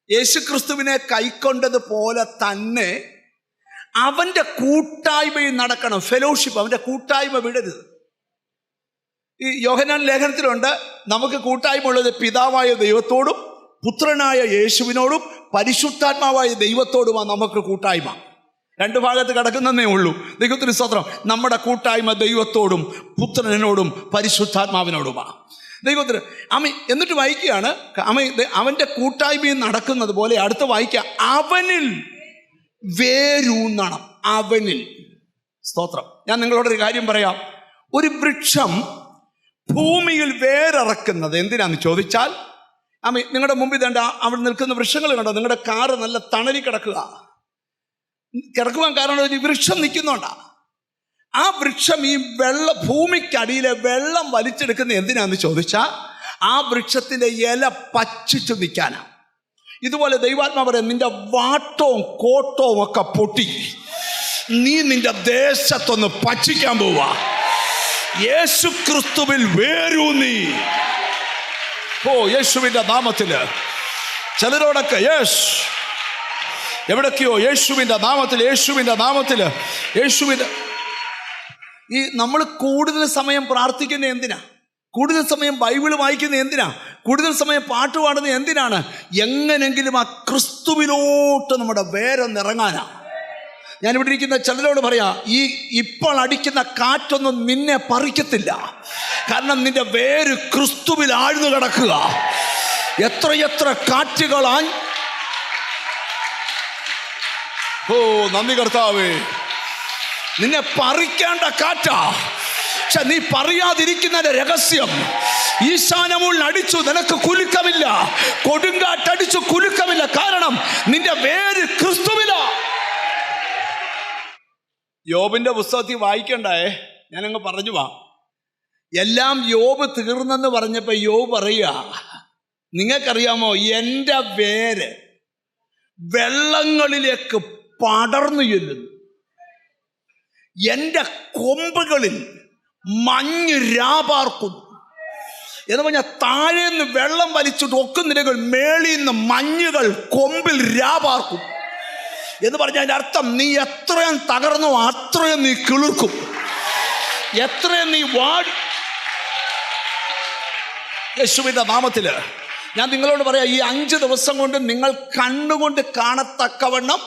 Speaker 1: യേശുക്രിസ്തുവിനെ കൈക്കൊണ്ടതുപോലെ തന്നെ അവന്റെ കൂട്ടായ്മയിൽ നടക്കണം. ഫെലോഷിപ്പ്, അവന്റെ കൂട്ടായ്മ വിടരുത്. ഈ യോഹന്നാൻ ലേഖനത്തിലുണ്ട്, നമുക്ക് കൂട്ടായ്മ ഉള്ളത് പിതാവായ ദൈവത്തോടും പുത്രനായ യേശുവിനോടും പരിശുദ്ധാത്മാവായ ദൈവത്തോടുമാണ് നമുക്ക് കൂട്ടായ്മ. രണ്ട് ഭാഗത്ത് കിടക്കുന്നതേ ഉള്ളൂ. ദൈവത്തിന് സ്തോത്രം. നമ്മുടെ കൂട്ടായ്മ ദൈവത്തോടും പുത്രനോടും പരിശുദ്ധാത്മാവിനോടുമാണ്. ദൈവത്തിന് എന്നിട്ട് വായിക്കുകയാണ്, അവന്റെ കൂട്ടായ്മയിൽ നടക്കുന്നത് പോലെ അടുത്ത വായിക്കുക, അവനിൽ വേരൂന്നണം. അവനിൽ. സ്തോത്രം. ഞാൻ നിങ്ങളോടൊരു കാര്യം പറയാം. ഒരു വൃക്ഷം ഭൂമിയിൽ വേരിറക്കുന്നത് എന്തിനാന്ന് ചോദിച്ചാൽ, നിങ്ങളുടെ മുമ്പിൽ വേണ്ട അവിടെ നിൽക്കുന്ന വൃക്ഷങ്ങൾ കണ്ടോ? നിങ്ങളുടെ കാറ് നല്ല തണലി കിടക്കുവാൻ കാരണം ഒരു വൃക്ഷം നിൽക്കുന്നുണ്ടാ. ആ വൃക്ഷം ഈ ഭൂമിക്കടിയിലെ വെള്ളം വലിച്ചെടുക്കുന്ന എന്തിനാന്ന് ചോദിച്ചാൽ ആ വൃക്ഷത്തിന്റെ ഇല പച്ചിച്ചു നിൽക്കാനാ. ഇതുപോലെ ദൈവാത്മാ പറയാം, നിന്റെ വാട്ടവും കോട്ടവും ഒക്കെ പൊട്ടി നീ നിന്റെ ദേശത്തൊന്ന് പച്ചിക്കാൻ പോവാ. യേശു ക്രിസ്തുവിൽ വേരൂന്നി. യേശുവിന്റെ നാമത്തില്. ചിലരോടൊക്കെ എവിടൊക്കെയോ യേശുവിന്റെ നാമത്തില്, യേശുവിന്റെ നാമത്തില്, യേശുവിന്റെ. ഈ നമ്മൾ കൂടുതൽ സമയം പ്രാർത്ഥിക്കുന്ന എന്തിനാ? കൂടുതൽ സമയം ബൈബിൾ വായിക്കുന്ന എന്തിനാ? കൂടുതൽ സമയം പാട്ട് പാടുന്നത് എന്തിനാണ്? എങ്ങനെങ്കിലും ആ ക്രിസ്തുവിലോട്ട് നമ്മുടെ വേരൊന്നിറങ്ങാനാ. ഞാനിവിടെ ഇരിക്കുന്ന ചിലരോട് പറയാം, ഇപ്പോൾ അടിക്കുന്ന കാറ്റൊന്നും നിന്നെ പറിക്കത്തില്ല. കാരണം നിന്റെ വേര് ക്രിസ്തുവിൽ ആഴ്ന്നു കിടക്കുക. എത്രയെത്ര കാറ്റുകളാ. നന്ദി കർത്താവേ. നിന്നെ പറിക്കേണ്ട കാറ്റാ, പക്ഷെ നീ പറയാതിരിക്കുന്നതിന്റെ രഹസ്യം, ഈശാനമുൾ അടിച്ചു നിനക്ക് കുലുക്കമില്ല, കൊടുങ്കാറ്റടിച്ചു കുലുക്കമില്ല. കാരണം നിന്റെ വേര് ക്രിസ്തുവിലാ. യോബിന്റെ പുസ്തകത്തിൽ വായിക്കണ്ടേ? ഞാനങ്ങ് പറഞ്ഞു വാ. എല്ലാം യോബ് തീർന്നെന്ന് പറഞ്ഞപ്പോ യോബ് പറയുക, നിങ്ങൾക്കറിയാമോ എൻ്റെ വേര് വെള്ളങ്ങളിലേക്ക് പടർന്നു ചെല്ലുന്നു, എൻ്റെ കൊമ്പുകളിൽ മഞ്ഞ് രാപാർക്കുന്നു എന്ന് പറഞ്ഞാൽ താഴേന്ന് വെള്ളം വലിച്ചിട്ട് ഒക്കുന്നില്ലെങ്കിൽ മേളിൽ നിന്ന് മഞ്ഞുകൾ കൊമ്പിൽ രാപാർക്കും എന്ന് പറഞ്ഞാൽ അതിൻ്റെ അർത്ഥം, നീ എത്രയും തകർന്നോ അത്രയും നീ കിളിർക്കും, എത്രയും നീ വാടി. യേശുവിൻ്റെ നാമത്തില് ഞാൻ നിങ്ങളോട് പറയാം, ഈ 5 ദിവസം കൊണ്ട് നിങ്ങൾ കണ്ണുകൊണ്ട് കാണത്തക്കവണ്ണം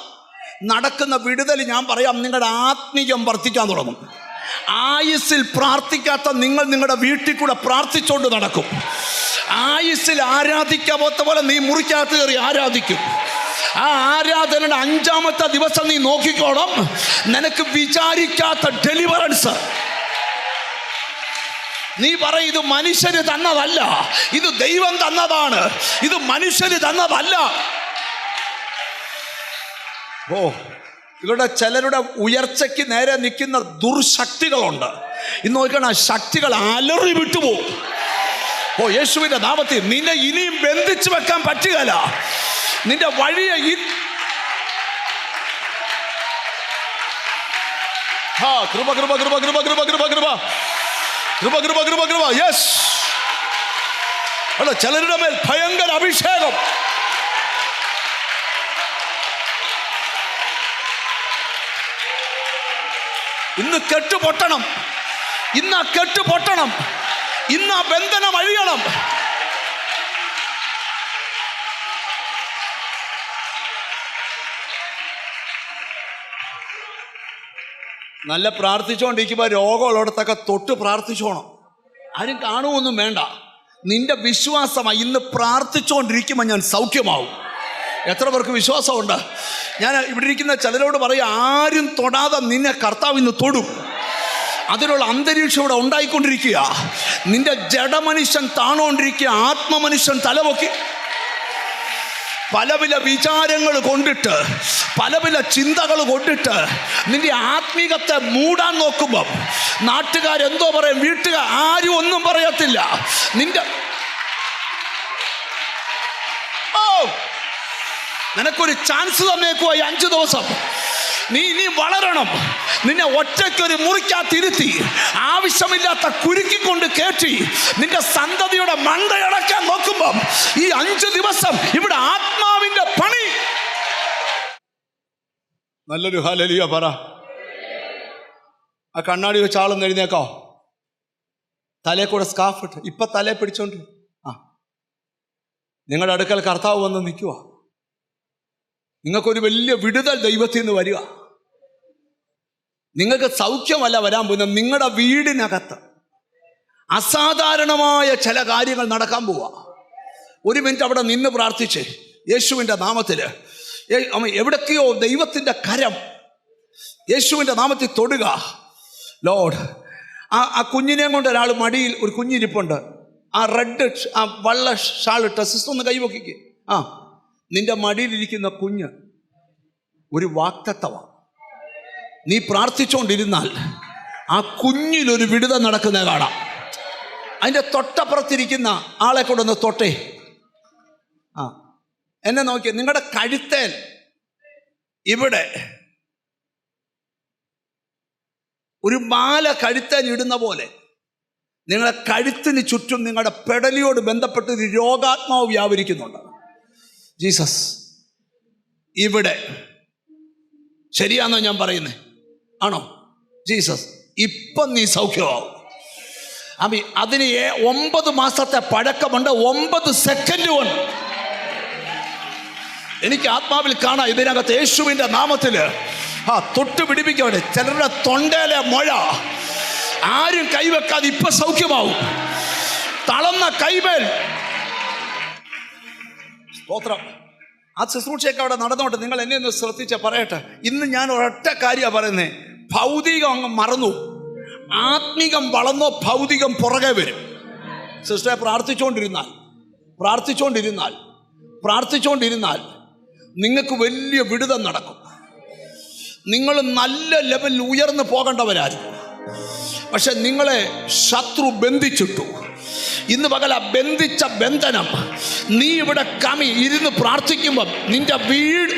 Speaker 1: നടക്കുന്ന വിടുതൽ ഞാൻ പറയാം, നിങ്ങളുടെ ആത്മീയം വർദ്ധിക്കാൻ തുടങ്ങും. ആയുസ്സിൽ പ്രാർത്ഥിക്കാത്ത നിങ്ങൾ നിങ്ങളുടെ വീട്ടിൽ കൂടെ പ്രാർത്ഥിച്ചുകൊണ്ട് നടക്കും. ആയുസ്സിൽ ആരാധിക്കാത്ത പോലെ നീ മുറിക്കകത്ത് കയറി ആരാധിക്കും. ആ ആരാധനയുടെ 5-ാമത്തെ ദിവസം നീ നോക്കിക്കോണം, നിനക്ക് വിചാരിക്കാത്ത ഡെലിവറൻസ്. നീ പറയും, ഇത് മനുഷ്യന് തന്നതല്ല, ഇത് ദൈവം തന്നതാണ്, ഇത് മനുഷ്യന് തന്നതല്ല. ഇവരുടെ ചിലരുടെ ഉയർച്ചയ്ക്ക് നേരെ നിൽക്കുന്ന ദുർശക്തികളുണ്ട്. ഇന്ന് നോക്കണം, ആ ശക്തികൾ അലറി വിട്ടുപോകും. യേശുവിന്റെ നാമത്തിൽ നിന്നെ ഇനിയും ബന്ധിച്ചു വെക്കാൻ പറ്റുകയില്ല. നിന്റെ വഴിയെ കൃപ കൃപ കൃപ കൃപ കൃപ കൃപ കൃപ കൃപ കൃപ കൃപ കൃപ. യെസ്, ചിലരുടെ മേൽ ഭയങ്കര അഭിഷേകം. ഇന്ന് കെട്ട് പൊട്ടണം, ഇന്ന് ആ കെട്ട് പൊട്ടണം, ഇന്ന് ആ ബന്ധനം അഴിയണം. നല്ല പ്രാർത്ഥിച്ചുകൊണ്ടിരിക്കുമ്പോൾ രോഗമുള്ളിടത്തൊക്കെ തൊട്ട് പ്രാർത്ഥിച്ചോണം. ആരും കാണുമൊന്നും വേണ്ട. നിന്റെ വിശ്വാസമായി. ഇന്ന് പ്രാർത്ഥിച്ചുകൊണ്ടിരിക്കുമ്പോൾ ഞാൻ സൗഖ്യമാവും. എത്ര പേർക്ക് വിശ്വാസമുണ്ട്? ഞാൻ ഇവിടെ ഇരിക്കുന്ന ചിലരോട് പറയും, ആരും തൊടാതെ നിന്നെ കർത്താവ് ഇന്ന് തൊടും. അതിനുള്ള അന്തരീക്ഷം ഇവിടെ ഉണ്ടായിക്കൊണ്ടിരിക്കുക. നിന്റെ ജഡമനുഷ്യൻ താണുകൊണ്ടിരിക്കുക, ആത്മമനുഷ്യൻ തലപൊക്കി. പല പല വിചാരങ്ങൾ കൊണ്ടിട്ട്, പല പല ചിന്തകൾ കൊണ്ടിട്ട് നിന്റെ ആത്മീകത്തെ മൂടാൻ നോക്കുമ്പം നാട്ടുകാരെന്തോ പറയും, വീട്ടുകാർ ആരും ഒന്നും പറയത്തില്ല. നിന്റെ നിനക്കൊരു ചാൻസ് തന്നേക്കുവാ. 5 ദിവസം നീ ഇനി വളരണം. നിന്നെ ഒറ്റയ്ക്കൊരു മുറിക്കകത്തിരുത്തി ആവശ്യമില്ലാത്ത കുരുക്കിക്കൊണ്ട് കയറ്റി നിന്റെ സന്തതിയുടെ മണ്ടയടക്കാൻ നോക്കുമ്പം ഈ 5 ദിവസം ഇവിടെ ആത്മാവിന്റെ പണി. നല്ലൊരു ഹല്ലേലൂയ പറ. ആ കണ്ണാടി വെച്ച് ആളൊന്ന് എഴുന്നേക്കോ. തലേ കൂടെ സ്കാർഫ് ഇട്ട് ഇപ്പൊ തലേ പിടിച്ചോണ്ട് നിങ്ങളുടെ അടുക്കൽ കർത്താവ് വന്ന് നിൽക്കുക. നിങ്ങൾക്കൊരു വലിയ വിടുതൽ ദൈവത്തിൽ നിന്ന് വരിക. നിങ്ങൾക്ക് സൗഖ്യമല്ല വരാൻ പോകുന്നത്, നിങ്ങളുടെ വീടിനകത്ത് അസാധാരണമായ ചില കാര്യങ്ങൾ നടക്കാൻ പോവുക. 1 മിനിറ്റ് അവിടെ നിന്ന് പ്രാർത്ഥിച്ച് യേശുവിൻ്റെ നാമത്തിൽ. എവിടൊക്കെയോ ദൈവത്തിൻ്റെ കരം യേശുവിൻ്റെ നാമത്തിൽ തൊടുക. ലോഡ്, ആ കുഞ്ഞിനെയും കൊണ്ട് ഒരാൾ മടിയിൽ ഒരു കുഞ്ഞിരിപ്പുണ്ട്. ആ റെഡ് ആ വള്ള ഷാളിട്ട സിസ്റ്റർ ഒന്ന് കൈവക്കിക്ക്. നിന്റെ മടിയിലിരിക്കുന്ന കുഞ്ഞ് ഒരു വാക്തത്വമാണ്. നീ പ്രാർത്ഥിച്ചുകൊണ്ടിരുന്നാൽ ആ കുഞ്ഞിലൊരു വിടുതൽ നടക്കുന്നത് കാണാം. അതിൻ്റെ തൊട്ടപ്പുറത്തിരിക്കുന്ന ആളെ കൊണ്ടൊന്ന് തൊട്ടേ. എന്നെ നോക്കിയ നിങ്ങളുടെ കഴുത്തേൽ ഇവിടെ ഒരു മാല കഴുത്തേൽ ഇടുന്ന പോലെ നിങ്ങളുടെ കഴുത്തിന് ചുറ്റും നിങ്ങളുടെ പെടലിയോട് ബന്ധപ്പെട്ട് ഒരു രോഗാത്മാവ് വ്യാപരിക്കുന്നുണ്ട്. ജീസസ്, ഇവിടെ ശരിയാണോ ഞാൻ പറയുന്നത്? ആണോ? ജീസസ്, ഇപ്പം നീ സൗഖ്യമാവും. അതിന് 9 മാസത്തെ പഴക്കമുണ്ട്. 9 സെക്കൻഡ് കൊണ്ട് എനിക്ക് ആത്മാവിൽ കാണാം. ഇതിനകത്ത് യേശുവിൻ്റെ നാമത്തിൽ തൊട്ട് പിടിപ്പിക്കവിടെ. ചിലരുടെ തൊണ്ടയിലെ മുഴ ആരും കൈവെക്കാതെ ഇപ്പൊ സൗഖ്യമാവും. തളർന്ന കൈമേൽ സ്തോത്രം. ആ ശുശ്രൂഷയൊക്കെ അവിടെ നടന്നോട്ടെ. നിങ്ങൾ എന്നെ ഒന്ന് ശ്രദ്ധിച്ച പറയട്ടെ. ഇന്ന് ഞാൻ ഒരൊറ്റ കാര്യമാണ് പറയുന്നത്. ഭൗതികം അങ്ങ് മറന്നു, ആത്മീകം വളർന്നോ ഭൗതികം പുറകെ വരും. സിസ്റ്ററെ പ്രാർത്ഥിച്ചുകൊണ്ടിരുന്നാൽ നിങ്ങൾക്ക് വലിയ വിടുതൽ നടക്കും. നിങ്ങൾ നല്ല ലെവലിൽ ഉയർന്നു പോകേണ്ടവരായിരിക്കും. പക്ഷെ നിങ്ങളെ ശത്രു ബന്ധിച്ചിട്ടു. ഇന്ന് പകല ബന്ധിച്ച ബന്ധനം നീ ഇവിടെ ഇരുന്ന് പ്രാർത്ഥിക്കുമ്പം നിന്റെ വീട്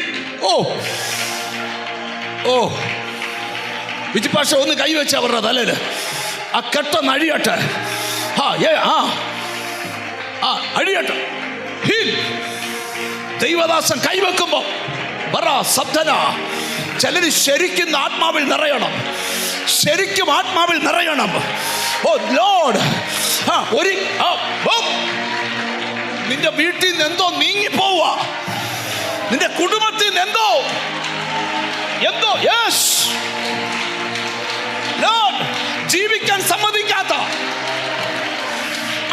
Speaker 1: വിജിപ്പാഷ ഒന്ന് കൈവച്ച അവരുടെ തലയിൽ ആ കെട്ടൊന്ന് അഴിയട്ടെ. അഴിയട്ടെ. ദൈവദാസൻ കൈവെക്കുമ്പോ ചിലര് ശരിക്കും ആത്മാവിൽ നിറയണം. ഓ ലോർഡ്, നിന്റെ വീട്ടിൽ നിന്ന് എന്തോ നീങ്ങിപ്പോവുക. നിന്റെ കുടുംബത്തിൽ നിന്ന് എന്തോ യെസ് ലോർഡ്, ജീവിക്കാൻ സമ്മതിക്കാത്ത,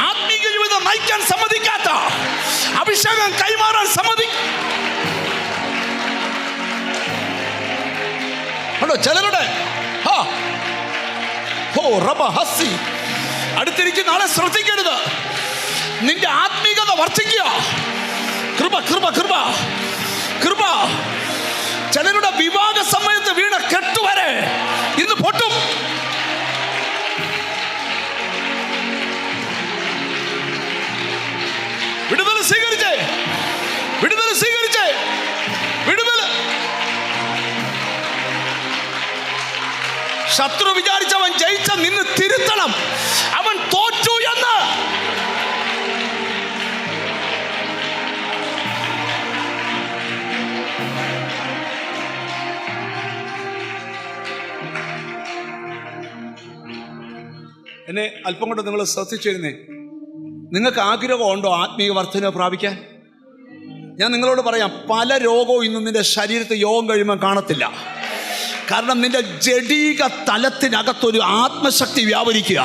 Speaker 1: ആത്മീയ ജീവിതം നയിക്കാൻ സമ്മതിക്കാത്ത, അഭിഷേകം കൈമാറാൻ ചിലരുടെ അടുത്തിരിക്കുന്ന ആളെ ശ്രദ്ധിക്കരുത്. നിന്റെ ആത്മീകത വർദ്ധിക്കുക. കൃപ കൃപ കൃപ കൃപ. ചിലരുടെ വിവാഹ സമയത്ത് വീണ കെട്ടുവരെ ഇന്ന് പൊട്ടും. വിടുതൽ സ്വീകരിച്ചേ. ശത്രു വിചാരിച്ചവൻ ജയിച്ച നിന്ന് തിരുത്തണം. അവൻ തോറ്റു എന്ന് എന്നെ അല്പം കൊണ്ട് നിങ്ങൾ ശ്രദ്ധിച്ചിരുന്നേ. നിങ്ങൾക്ക് ആഗ്രഹമുണ്ടോ ആത്മീയ വർധന പ്രാപിക്കാൻ? ഞാൻ നിങ്ങളോട് പറയാം, പല രോഗവും ഇന്ന് നിന്റെ ശരീരത്തിൽ യോഗം കഴിയുമ്പോൾ കാണത്തില്ല. കാരണം നിന്റെ ജഡീക തലത്തിനകത്തൊരു ആത്മശക്തി വ്യാപരിക്കുക.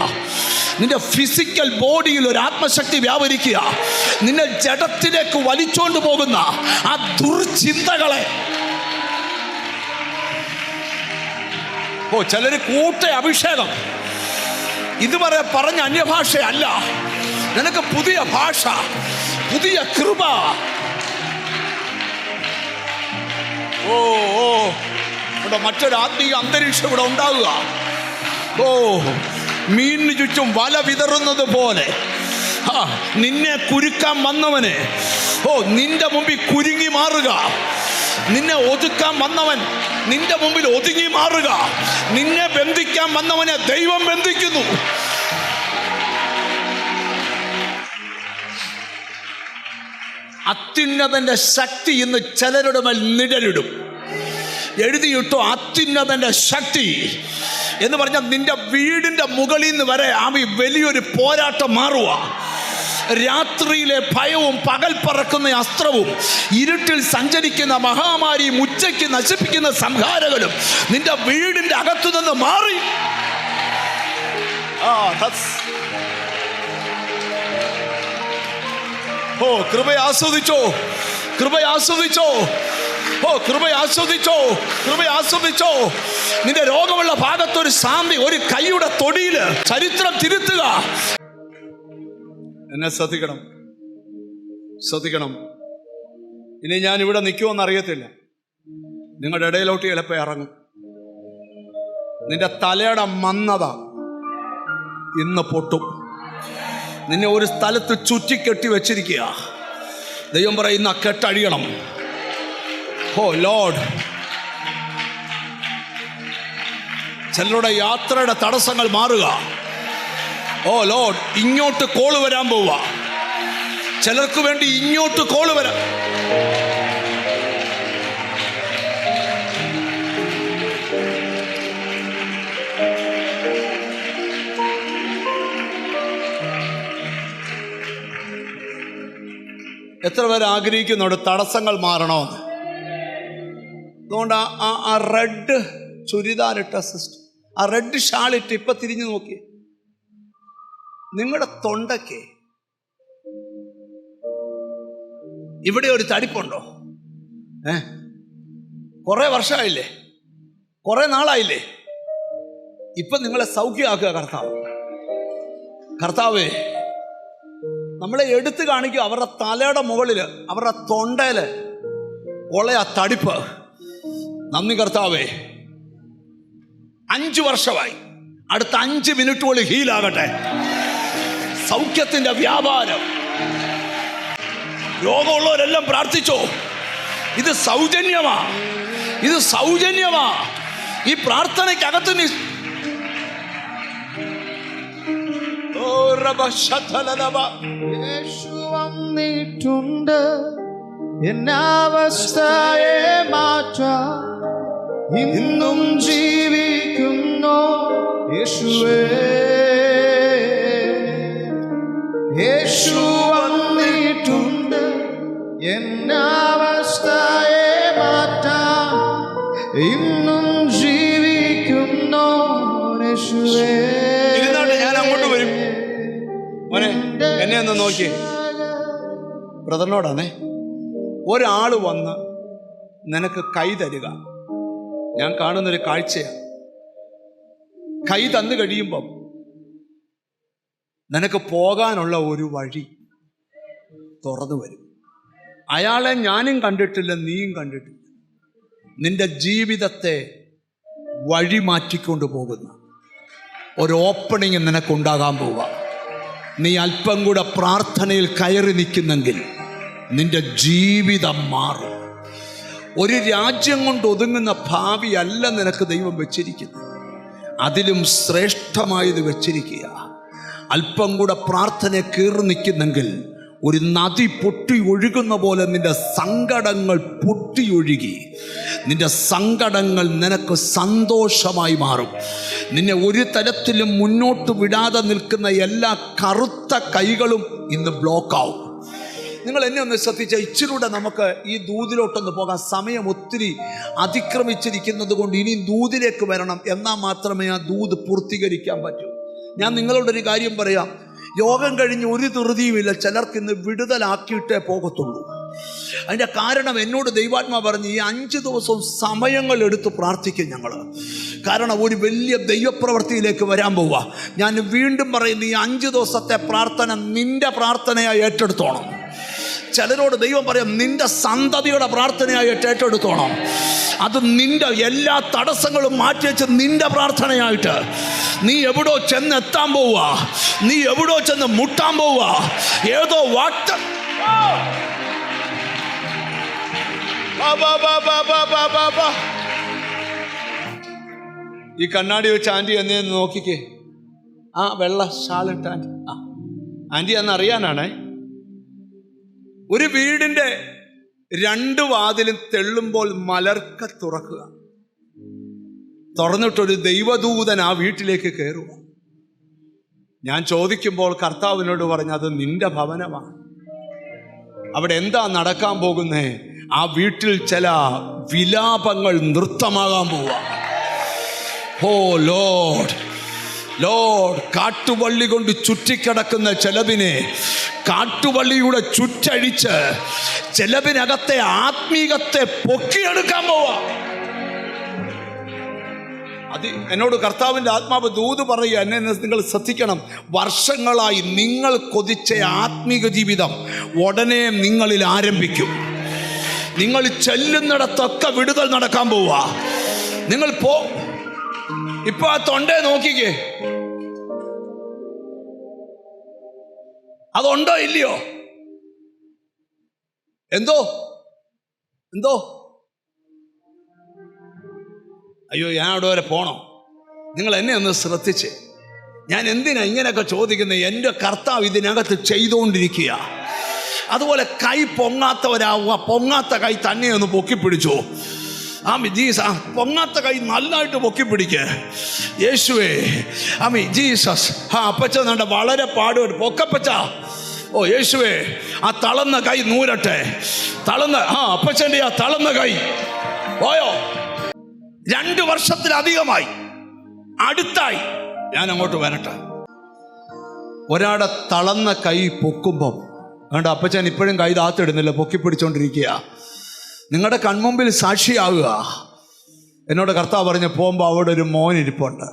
Speaker 1: നിന്റെ ഫിസിക്കൽ ബോഡിയിൽ ഒരു ആത്മശക്തി വ്യാപരിക്കുക. നിന്നെ ജഡത്തിലേക്ക് വലിച്ചോണ്ട് പോകുന്ന ആ ദുർചിന്തകളെ, ചിലര് കൂട്ട അഭിഷേകം, ഇതുവരെ പറഞ്ഞ അന്യഭാഷയല്ല, നിനക്ക് പുതിയ ഭാഷ, പുതിയ കൃപ. ഇവിടെ മറ്റൊരു ആത്മീയ അന്തരീക്ഷം ഇവിടെ ഉണ്ടാവുക. മീനിന് ചുറ്റും വല വിതറുന്നത് പോലെ നിന്നെ കുരുക്കാൻ വന്നവന് നിന്റെ മുമ്പിൽ കുരുങ്ങി മാറുക. നിന്നെ ഒതുക്കാൻ വന്നവൻ നിന്റെ മുമ്പിൽ ഒതുങ്ങി മാറുക. നിന്നെ ബന്ധിക്കാൻ വന്നവനെ ദൈവം ബന്ധിക്കുന്നു. അത്യുന്നതന്റെ ശക്തി ഇന്ന് ചിലരുടെ മേൽ നിഴലിടും. എഴുതിയിട്ടോ, അത്യുന്നതന്റെ ശക്തി എന്ന് പറഞ്ഞാൽ നിന്റെ വീടിന്റെ മുകളിൽ നിന്ന് വരെ വലിയൊരു പോരാട്ടം മാറുക. രാത്രിയിലെ ഭയവും പകൽ പറക്കുന്ന അസ്ത്രവും ഇരുട്ടിൽ സഞ്ചരിക്കുന്ന മഹാമാരിയും ഉച്ചയ്ക്ക് നശിപ്പിക്കുന്ന സംഹാരകനും നിന്റെ വീടിന്റെ അകത്തു നിന്ന് മാറി. കൃപയെ ആസ്വദിച്ചോ, കൃപയെ ആസ്വദിച്ചോ, കൃപയെ ആസ്വദിച്ചോ, കൃപയെ ആസ്വദിച്ചോ. നിന്റെ രോഗമുള്ള ഭാഗത്തൊരു ശാന്തി, ഒരു കൈയുടെ തൊടിയില് ചരിത്രം തിരുത്തുക. എന്നെ ശ്രദ്ധിക്കണം, ശ്രദ്ധിക്കണം. ഇനി ഞാൻ ഇവിടെ നിൽക്കുമെന്ന് അറിയത്തില്ല. നിങ്ങളുടെ ഇടയിലോട്ട് ചിലപ്പോൾ ഇറങ്ങും. നിന്റെ തലയുടെ മന്നത ഇന്ന് പൊട്ടും. നിന്നെ ഒരു സ്ഥലത്ത് ചുറ്റിക്കെട്ടി വെച്ചിരിക്കുക. ദൈവം പറയുന്ന കെട്ടഴിയണം. ലോർഡ്, ചിലരുടെ യാത്രയുടെ തടസ്സങ്ങൾ മാറുക. ലോർഡ്, ഇങ്ങോട്ട് കോള് വരാൻ പോവുക. ചിലർക്ക് വേണ്ടി ഇങ്ങോട്ട് കോള് വരാം. എത്ര പേര് ആഗ്രഹിക്കുന്നുണ്ട് തടസ്സങ്ങൾ മാറണമെന്ന്? അതുകൊണ്ട് ആ റെഡ് ചുരിദാറിട്ട സിസ്റ്റർ, ആ റെഡ് ഷാളിട്ട് ഇപ്പൊ തിരിഞ്ഞു നോക്കി. നിങ്ങളുടെ തൊണ്ടയ്ക്ക് ഇവിടെ ഒരു തടിപ്പുണ്ടോ? കുറെ വർഷമായില്ലേ, കുറെ നാളായില്ലേ? ഇപ്പൊ നിങ്ങളെ സൗഖ്യമാക്കുക കർത്താവ്. കർത്താവേ, നമ്മളെ എടുത്തു കാണിക്കും. അവരുടെ തലയുടെ മുകളില്, അവരുടെ തൊണ്ടയില് ഉള്ള ആ തടിപ്പ്. നന്ദി കർത്താവേ. 5 വർഷമായി. അടുത്ത 5 മിനിറ്റുകളിൽ ഹീലാകട്ടെ. സൗഖ്യത്തിന്റെ വ്യാപാരം. രോഗമുള്ളവരെല്ലാം പ്രാർത്ഥിച്ചോ. ഇത് സൗജന്യമാ, ഇത് സൗജന്യമാ. ഈ പ്രാർത്ഥനയ്ക്കകത്ത്
Speaker 3: യേശു വന്നിട്ടുണ്ട് എന്നവസ്ഥയെ മാറ്റാൻ. ഇന്നും ജീവിക്കുന്നു യേശുവേ. യേശു വന്നിട്ടുണ്ട് എന്നവസ്ഥയെ മാറ്റാൻ. ഇന്നും ജീവിക്കുന്നു യേശുവേ.
Speaker 1: ഞാൻ അങ്ങോട്ട് വരും. മോനെ, എന്നെ ഒന്ന് നോക്കി. ബ്രദറിനോടാണേ. ഒരാള് വന്ന് നിനക്ക് കൈ തരിക. ഞാൻ കാണുന്നൊരു കാഴ്ചയാണ്. കൈ തന്നു കഴിയുമ്പം നിനക്ക് പോകാനുള്ള ഒരു വഴി തുറന്നു വരും. അയാളെ ഞാനും കണ്ടിട്ടില്ല, നീയും കണ്ടിട്ടില്ല. നിന്റെ ജീവിതത്തെ വഴി മാറ്റിക്കൊണ്ട് പോകുന്ന ഒരു ഓപ്പണിങ് നിനക്കുണ്ടാകാൻ പോവുക. നീ അല്പം കൂടെ പ്രാർത്ഥനയിൽ കയറി നിൽക്കുന്നെങ്കിൽ നിന്റെ ജീവിതം മാറും. ഒരു രാജ്യം കൊണ്ട് ഒതുങ്ങുന്ന ഭാവി അല്ല നിനക്ക് ദൈവം വെച്ചിരിക്കുന്നത്. അതിലും ശ്രേഷ്ഠമായത് വെച്ചിരിക്കുക. അല്പം കൂടെ പ്രാർത്ഥന കയറി നിൽക്കുന്നെങ്കിൽ ഒരു നദി പൊട്ടി ഒഴുകുന്ന പോലെ നിന്റെ സങ്കടങ്ങൾ പൊട്ടിയൊഴുകി നിന്റെ സങ്കടങ്ങൾ നിനക്ക് സന്തോഷമായി മാറും. നിന്നെ ഒരു തരത്തിലും മുന്നോട്ട് വിടാതെ നിൽക്കുന്ന എല്ലാ കറുത്ത കൈകളും ഇന്ന് ബ്ലോക്കാവും. നിങ്ങൾ എന്നെ ഒന്ന് ശ്രദ്ധിച്ച, ഇച്ചിരൂടെ നമുക്ക് ഈ ദൂതിലോട്ടൊന്ന് പോകാം. സമയം ഒത്തിരി അതിക്രമിച്ചിരിക്കുന്നത് കൊണ്ട് ഇനി ദൂതിലേക്ക് വരണം. എന്നാൽ മാത്രമേ ആ ദൂത് പൂർത്തീകരിക്കാൻ പറ്റൂ. ഞാൻ നിങ്ങളോടൊരു കാര്യം പറയാം. യോഗം കഴിഞ്ഞ് ഒരു ധൃതിയുമില്ല. ചിലർക്ക് ഇന്ന് വിടുതലാക്കിയിട്ടേ പോകത്തുള്ളൂ. അതിൻ്റെ കാരണം എന്നോട് ദൈവാത്മാ പറഞ്ഞ് ഈ 5 ദിവസവും സമയങ്ങൾ എടുത്ത് പ്രാർത്ഥിക്കും ഞങ്ങൾ. കാരണം ഒരു വലിയ ദൈവപ്രവൃത്തിയിലേക്ക് വരാൻ പോവുക. ഞാൻ വീണ്ടും പറയുന്നു, ഈ 5 ദിവസത്തെ പ്രാർത്ഥന നിന്റെ പ്രാർത്ഥനയായി ഏറ്റെടുത്തോണം. ചിലരോട് ദൈവം പറയാം, നിന്റെ സന്തതിയുടെ പ്രാർത്ഥനയായിട്ട് ഏറ്റെടുത്തോണം. അത് നിന്റെ എല്ലാ തടസ്സങ്ങളും മാറ്റിവെച്ച് നിന്റെ പ്രാർത്ഥനയായിട്ട്. നീ എവിടോ ചെന്ന് എത്താൻ പോവുക, നീ എവിടോ ചെന്ന് മുട്ടാൻ പോവുക. ഏതോ ഈ കണ്ണാടി വെച്ച് ആൻറ്റി എന്നെ നോക്കിക്കേ. ആ വെള്ള ഷാളിട്ട ആൻറ്റി, ആൻറ്റി എന്നറിയാനാണേ. ഒരു വീടിൻ്റെ 2 വാതിലും തെള്ളുമ്പോൾ മലർക്ക തുറക്കുക. തുറന്നിട്ടൊരു ദൈവദൂതൻ ആ വീട്ടിലേക്ക് കയറുക. ഞാൻ ചോദിക്കുമ്പോൾ കർത്താവിനോട് പറഞ്ഞു, അത് നിന്റെ ഭവനമാണ്. അവിടെ എന്താ നടക്കാൻ പോകുന്നേ? ആ വീട്ടിൽ ചില വിലാപങ്ങൾ നൃത്തമാകാൻ പോവുക. ഓ ലോർഡ്, ലോർഡ്, കാട്ടുവള്ളി കൊണ്ട് ചുറ്റിക്കിടക്കുന്ന ചിലതിനെ കാട്ടുവള്ളിയുടെ ചുറ്റഴിച്ച് ചിലതിനകത്തെ ആത്മീകത്തെ പൊക്കിയെടുക്കാൻ പോവാ. അത് എന്നോട് കർത്താവിൻ്റെ ആത്മാവ് ദൂത് പറയുക, എന്നെ നിങ്ങൾ ശ്രദ്ധിക്കണം. വർഷങ്ങളായി നിങ്ങൾ കൊതിച്ച ആത്മീക ജീവിതം ഉടനെ നിങ്ങളിൽ ആരംഭിക്കും. നിങ്ങൾ ചെല്ലുന്നിടത്തൊക്കെ വിടുതൽ നടക്കാൻ പോവാ. നിങ്ങൾ ഇപ്പൊ ആ തൊണ്ടേ നോക്കിക്കേ, അതുണ്ടോ ഇല്ലയോ? എന്തോ എന്തോ അയ്യോ, ഞാൻ അവിടെ വരെ പോണോ? നിങ്ങൾ എന്നെ ഒന്ന് ശ്രദ്ധിച്ച്. ഞാൻ എന്തിനാ ഇങ്ങനെയൊക്കെ ചോദിക്കുന്നത്? എൻ്റെ കർത്താവ് ഇതിനകത്ത് ചെയ്തുകൊണ്ടിരിക്കുക. അതുപോലെ കൈ പൊങ്ങാത്തവരാവുക. പൊങ്ങാത്ത കൈ തന്നെ ഒന്ന് പൊക്കിപ്പിടിച്ചു. പൊങ്ങാത്ത കൈ നല്ലതായിട്ട് പൊക്കിപ്പിടിക്ക്. യേശുവേ, ആമി ജീസസ്. അപ്പച്ച വേണ്ട, വളരെ പാടുപെട്ട് പൊക്കപ്പച്ച. ഓ യേശുവേ, ആ തളർന്ന കൈ നൂരട്ടെ. അപ്പച്ചൻ്റെ ആ തളർന്ന കൈ പോയോ? 2 വർഷത്തിലധികമായി, അടുത്തായി. ഞാൻ അങ്ങോട്ട് വരട്ടെ. ഒരാടെ തളർന്ന കൈ പൊക്കുമ്പം വേണ്ട, അപ്പച്ചൻ ഇപ്പോഴും കൈ താത്തിടുന്നില്ല, പൊക്കിപ്പിടിച്ചോണ്ടിരിക്കുക. നിങ്ങളുടെ കൺമുമ്പിൽ സാക്ഷിയാവുക. എന്നോട് കർത്താവ് പറഞ്ഞ് പോകുമ്പോൾ അവിടെ ഒരു മോൻ ഇരിപ്പുണ്ട്.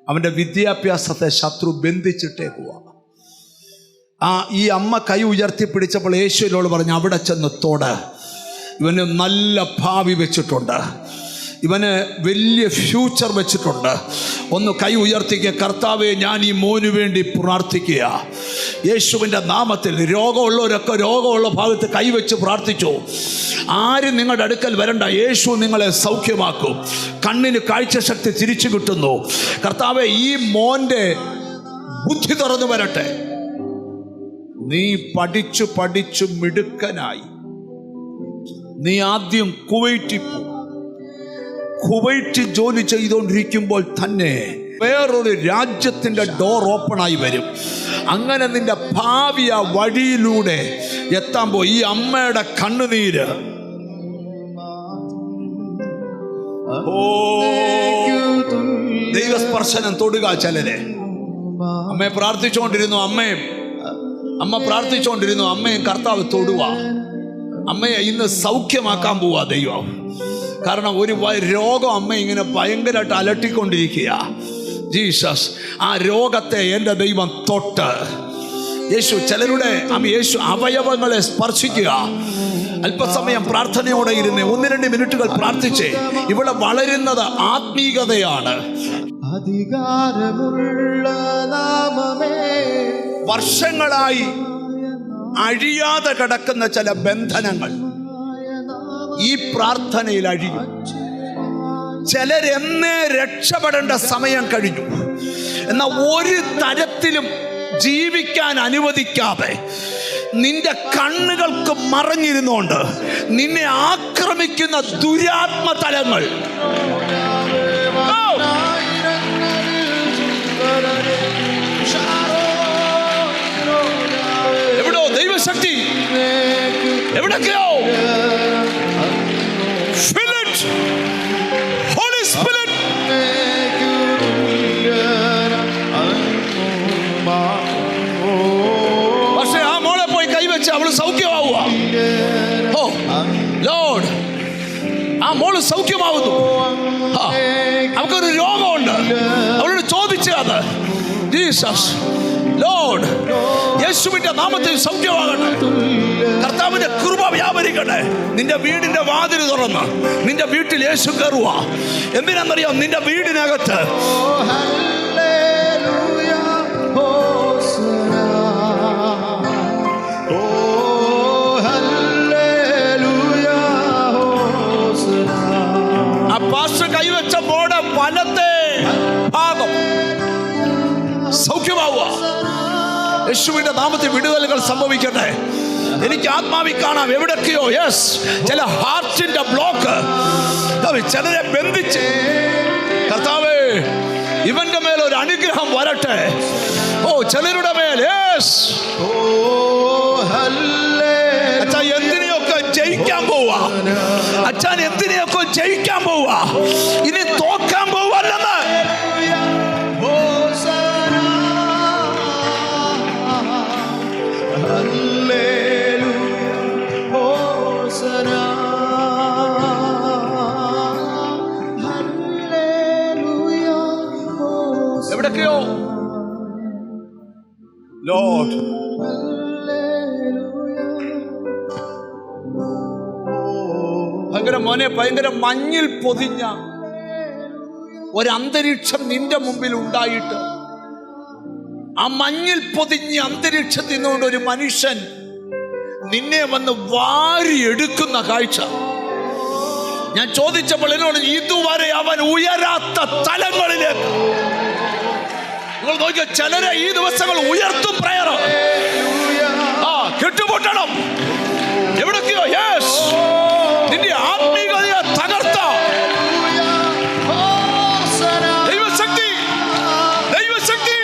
Speaker 1: അവൻ്റെ വിദ്യാഭ്യാസത്തെ ശത്രു ബന്ധിച്ചിട്ടേക്കുക. ഈ അമ്മ കൈ ഉയർത്തിപ്പിടിച്ചപ്പോൾ യേശുവിനോട് പറഞ്ഞു, അവിടെ ചെന്ന് തൊട്. ഇവന് നല്ല ഭാവി വെച്ചിട്ടുണ്ട്, ഇവന് വലിയ ഫ്യൂച്ചർ വെച്ചിട്ടുണ്ട്. ഒന്ന് കൈ ഉയർത്തിക്കുക. കർത്താവെ, ഞാൻ ഈ മോന് വേണ്ടി പ്രാർത്ഥിക്കുക യേശുവിൻ്റെ നാമത്തിൽ. രോഗമുള്ളവരൊക്കെ രോഗമുള്ള ഭാഗത്ത് കൈവച്ച് പ്രാർത്ഥിച്ചു. ആരും നിങ്ങളുടെ അടുക്കൽ വരണ്ട. യേശു നിങ്ങളെ സൗഖ്യമാക്കും. കണ്ണിന് കാഴ്ചശക്തി തിരിച്ചു കിട്ടുന്നു. കർത്താവെ, ഈ മോൻ്റെ ബുദ്ധി തുറന്നു വരട്ടെ. നീ പഠിച്ചു പഠിച്ചു മിടുക്കനായി. നീ ആദ്യം കുവൈറ്റിൽ ജോലി ചെയ്തുകൊണ്ടിരിക്കുമ്പോൾ തന്നെ വേറൊരു രാജ്യത്തിൻ്റെ ഡോർ ഓപ്പൺ ആയി വരും. അങ്ങനെ നിന്റെ ഭാവി ആ വഴിയിലൂടെ എത്താൻ പോയി. ഈ അമ്മയുടെ കണ്ണുനീര് ദൈവസ്പർശനം തൊടുക. ചിലരെ അമ്മയെ പ്രാർത്ഥിച്ചുകൊണ്ടിരുന്നു, അമ്മ പ്രാർത്ഥിച്ചുകൊണ്ടിരുന്നു. അമ്മയും കർത്താവ് തൊടുക. അമ്മയെ ഇന്ന് സൗഖ്യമാക്കാൻ പോവാ ദൈവം. കാരണം ഒരു രോഗം അമ്മ ഇങ്ങനെ ഭയങ്കരമായിട്ട് അലട്ടിക്കൊണ്ടിരിക്കുക. ജീസസ്, ആ രോഗത്തെ എൻ്റെ ദൈവം തൊട്ട് യേശു ചിലരുടെ യേശു അവയവങ്ങളെ സ്പർശിക്കുക. അല്പസമയം പ്രാർത്ഥനയോടെ ഇരുന്ന് 1-2 മിനിറ്റുകൾ പ്രാർത്ഥിച്ച്. ഇവിടെ വളരുന്നത് ആത്മീകതയാണ്.
Speaker 3: അധികാരമുള്ള നാമമേ,
Speaker 1: വർഷങ്ങളായി അഴിയാതെ കിടക്കുന്ന ചില ബന്ധനങ്ങൾ ഈ പ്രാർത്ഥനയിൽ അഴിയും. ചിലരെന്നേ രക്ഷപ്പെടേണ്ട സമയം കഴിഞ്ഞു. എന്നാൽ ഒരു തരത്തിലും ജീവിക്കാൻ അനുവദിക്കാതെ നിന്റെ കണ്ണുകൾക്ക് മറഞ്ഞിരുന്നുകൊണ്ട് നിന്നെ ആക്രമിക്കുന്ന ദുരാത്മതലങ്ങൾ എവിടോ ദൈവശക്തി എവിടൊക്കെയോ Holy Spirit, ജീസസ് ലോർഡ്. യേശുവിന്റെ നാമത്തിൽ സൗഖ്യമാകട്ടെ. കർത്താവിന്റെ കൃപ വ്യാപരിക്കട്ടെ. നിന്റെ വീടിന്റെ വാതിൽ തുറന്ന് നിന്റെ വീട്ടിൽ യേശു കയറുക. എന്തിനാണെന്നറിയാം? നിന്റെ വീടിനകത്ത് ആ പാസ്റ്റർ കൈവച്ച ബോർഡ് വലത്തെ ഭാഗം സൗഖ്യമാവുക. യേശുവിന്റെ നാമത്തിൽ വിടുതലുകൾ സംഭവിക്കട്ടെ. എനിക്ക് ആത്മാവിൽ കാണാം എവിടൊക്കെയോ യെസ് ചില ഹാർട്ടിന്റെ ബ്ലോക്ക് ചിലരെ ബന്ധിച്ച്. കർത്താവേ, ഇവന്റെ മേൽ ഒരു അനുഗ്രഹം വരട്ടെ. ഓ, ചിലരുടെ മേൽ യെസ്. അച്ഛാ എന്തിനെയൊക്കെ ജയിക്കാൻ പോവാ. അച്ഛൻ എന്തിനെയൊക്കെ ജയിക്കാൻ പോവാ. ഇനി തോക്കാൻ പോവല്ലെന്ന്. എവിടൊക്കെയോ ലോർഡ് ഭയങ്കര മോനെ, ഭയങ്കര മഞ്ഞിൽ പൊതിഞ്ഞ ഒരന്തരീക്ഷം നിന്റെ മുമ്പിൽ ഉണ്ടായിട്ട് ആ മഞ്ഞിൽ പൊതിഞ്ഞ അന്തരീക്ഷത്തിൽ നിന്നുകൊണ്ട് ഒരു മനുഷ്യൻ നിന്നെ വന്ന് വാരിയെടുക്കുന്ന കാഴ്ച ഞാൻ ചോദിച്ചപ്പോൾ എന്നോട് ഇതുവരെ അവൻ ഉയരാത്ത തലങ്ങളിലേക്ക്. നിങ്ങൾ നോക്കിയ ചിലരെ ഈ ദിവസങ്ങൾ ഉയർത്തും പ്രയർ. ആ കെട്ടുപൊട്ടണം എവിടൊക്കെയോ യെസ് നിന്റെ ആത്മീയതയെ തകർത്ത ദൈവശക്തി, ദൈവശക്തി.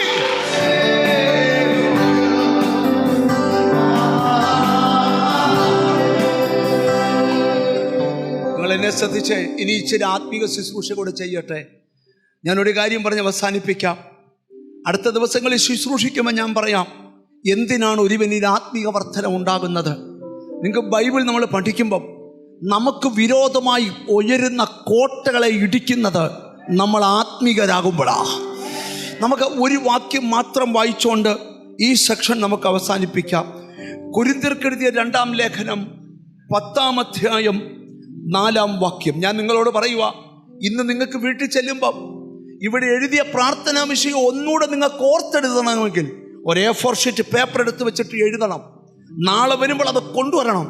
Speaker 1: നിങ്ങൾ എന്നെ ശ്രദ്ധിച്ച് ഇനി ഇച്ചിരി ആത്മീക ശുശ്രൂഷ കൂടെ ചെയ്യട്ടെ. ഞാനൊരു കാര്യം പറഞ്ഞ് അവസാനിപ്പിക്കാം. അടുത്ത ദിവസങ്ങളിൽ ശുശ്രൂഷിക്കുമ്പോൾ ഞാൻ പറയാം എന്തിനാണ് ഒരുവനിൽ ആത്മീക വർധന ഉണ്ടാകുന്നത്. നിങ്ങൾക്ക് ബൈബിൾ നമ്മൾ പഠിക്കുമ്പം നമുക്ക് വിരോധമായി ഉയരുന്ന കോട്ടകളെ ഇടിക്കുന്നത് നമ്മൾ ആത്മീകരാകുമ്പോഴാണ്. നമുക്ക് ഒരു വാക്യം മാത്രം വായിച്ചുകൊണ്ട് ഈ സെക്ഷൻ നമുക്ക് അവസാനിപ്പിക്കാം. കൊരിന്ത്യർക്കെഴുതിയ 2-ാം ലേഖനം 10-ാം അധ്യായം 4-ാം വാക്യം ഞാൻ നിങ്ങളോട് പറയുക. ഇന്ന് നിങ്ങൾക്ക് വീട്ടിൽ ചെല്ലുമ്പം ഇവിടെ എഴുതിയ പ്രാർത്ഥനാ വിഷയം ഒന്നുകൂടെ നിങ്ങൾക്ക് ഓർത്തെഴുതണമെങ്കിൽ ഒരു A4 ഷീറ്റ് പേപ്പർ എടുത്ത് വെച്ചിട്ട് എഴുതണം. നാളെ വരുമ്പോൾ അത് കൊണ്ടുവരണം.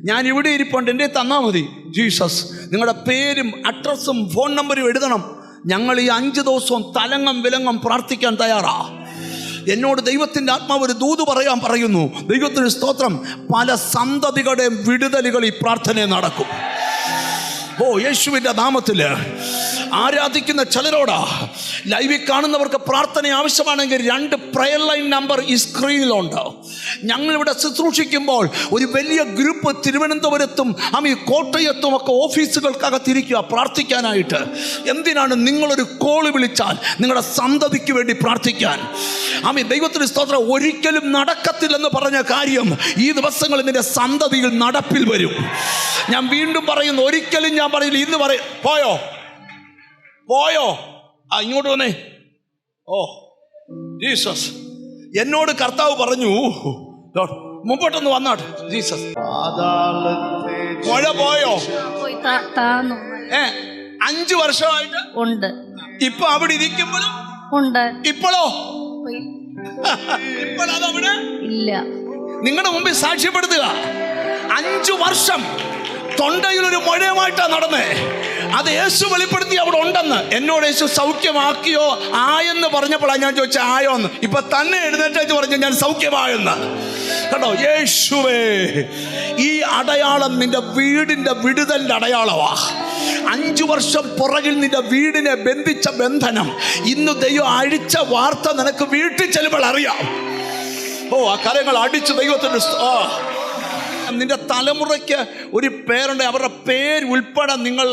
Speaker 1: ഞാൻ ഇവിടെ ഇരിപ്പുണ്ട്, എൻ്റെ തന്നാൽ മതി. ജീസസ് നിങ്ങളുടെ പേരും അഡ്രസ്സും ഫോൺ നമ്പരും എഴുതണം. ഞങ്ങൾ ഈ 5 ദിവസവും തലങ്ങം വിലങ്ങം പ്രാർത്ഥിക്കാൻ തയ്യാറാ. എന്നോട് ദൈവത്തിൻ്റെ ആത്മാവ് ഒരു ദൂത് പറയാൻ പറയുന്നു. ദൈവത്തിന് സ്തോത്രം. പല സന്തതികളുടെയും വിടുതലുകൾ ഈ പ്രാർത്ഥനയിൽ നടക്കും. ഓ, യേശുവിൻ്റെ നാമത്തിൽ ആരാധിക്കുന്ന ചിലരോടാ ലൈവിൽ കാണുന്നവർക്ക് പ്രാർത്ഥന ആവശ്യമാണെങ്കിൽ 2 പ്രയർ ലൈൻ നമ്പർ ഈ സ്ക്രീനിലുണ്ട്. ഞങ്ങളിവിടെ ശുശ്രൂഷിക്കുമ്പോൾ ഒരു വലിയ ഗ്രൂപ്പ് തിരുവനന്തപുരത്തും കോട്ടയത്തും ഒക്കെ ഓഫീസുകൾക്കകത്തിരിക്കുക പ്രാർത്ഥിക്കാനായിട്ട്. എന്തിനാണ്? നിങ്ങളൊരു കോള് വിളിച്ചാൽ നിങ്ങളുടെ സന്തതിക്ക് വേണ്ടി പ്രാർത്ഥിക്കാൻ. ദൈവത്തിന് സ്തോത്രം. ഒരിക്കലും നടക്കത്തില്ലെന്ന് പറഞ്ഞ കാര്യം ഈ ദിവസങ്ങളിൽ നിന്റെ സന്തതിയിൽ നടപ്പിൽ വരും. ഞാൻ വീണ്ടും പറയുന്നു, ഒരിക്കലും ഞാൻ പറയില്ല. ഇന്ന് പറയും പോയോ പോയോ ഇങ്ങോട്ട് വന്നേ. ഓ ജീസസ്, എന്നോട് കർത്താവ് പറഞ്ഞു മുമ്പോട്ടൊന്ന് വന്നാട്ട്. ജീസസ്, മഴ പോയോ? 5 വർഷമായിട്ട് ഉണ്ട്. ഇപ്പൊ അവിടെ ഇരിക്കുമ്പോഴും ഉണ്ട്. ഇപ്പോഴോ? ഇപ്പോഴതവിടെ ഇല്ല. നിങ്ങളുടെ മുമ്പിൽ സാക്ഷ്യപ്പെടുത്തുക. 5 വർഷം തൊണ്ടയിൽ ഒരു മുഴയുമായിട്ടാണ് നടന്നേ. അത് യേശു വെളിപ്പെടുത്തി അവിടെ ഉണ്ടെന്ന്. എന്നോട് യേശു സൗഖ്യമാക്കിയോ ആയെന്ന് പറഞ്ഞപ്പോഴാണ് ഞാൻ ചോദിച്ച ആയോ എന്ന്. ഇപ്പൊ തന്നെ എഴുന്നേറ്റ് പറഞ്ഞു ഞാൻ സൗഖ്യമായെന്ന്. കണ്ടോ യേശുവേ, ഈ അടയാളം നിന്റെ വീടിന്റെ വിടുതലിന്റെ അടയാളമാ. 5 വർഷം പുറകിൽ നിന്റെ വീടിനെ ബന്ധിച്ച ബന്ധനം ഇന്ന് ദൈവം അഴിച്ച വാർത്ത നിനക്ക് വീട്ടിൽ ചെല്ലുമ്പോൾ അറിയാം. ഓ, ആ കരങ്ങൾ അടിച്ച് ദൈവത്തിന്റെ നിന്റെ തലമുറയ്ക്ക് ഒരു പേരുണ്ട്. അവരുടെ പേര് ഉൾപ്പെടെ നിങ്ങൾ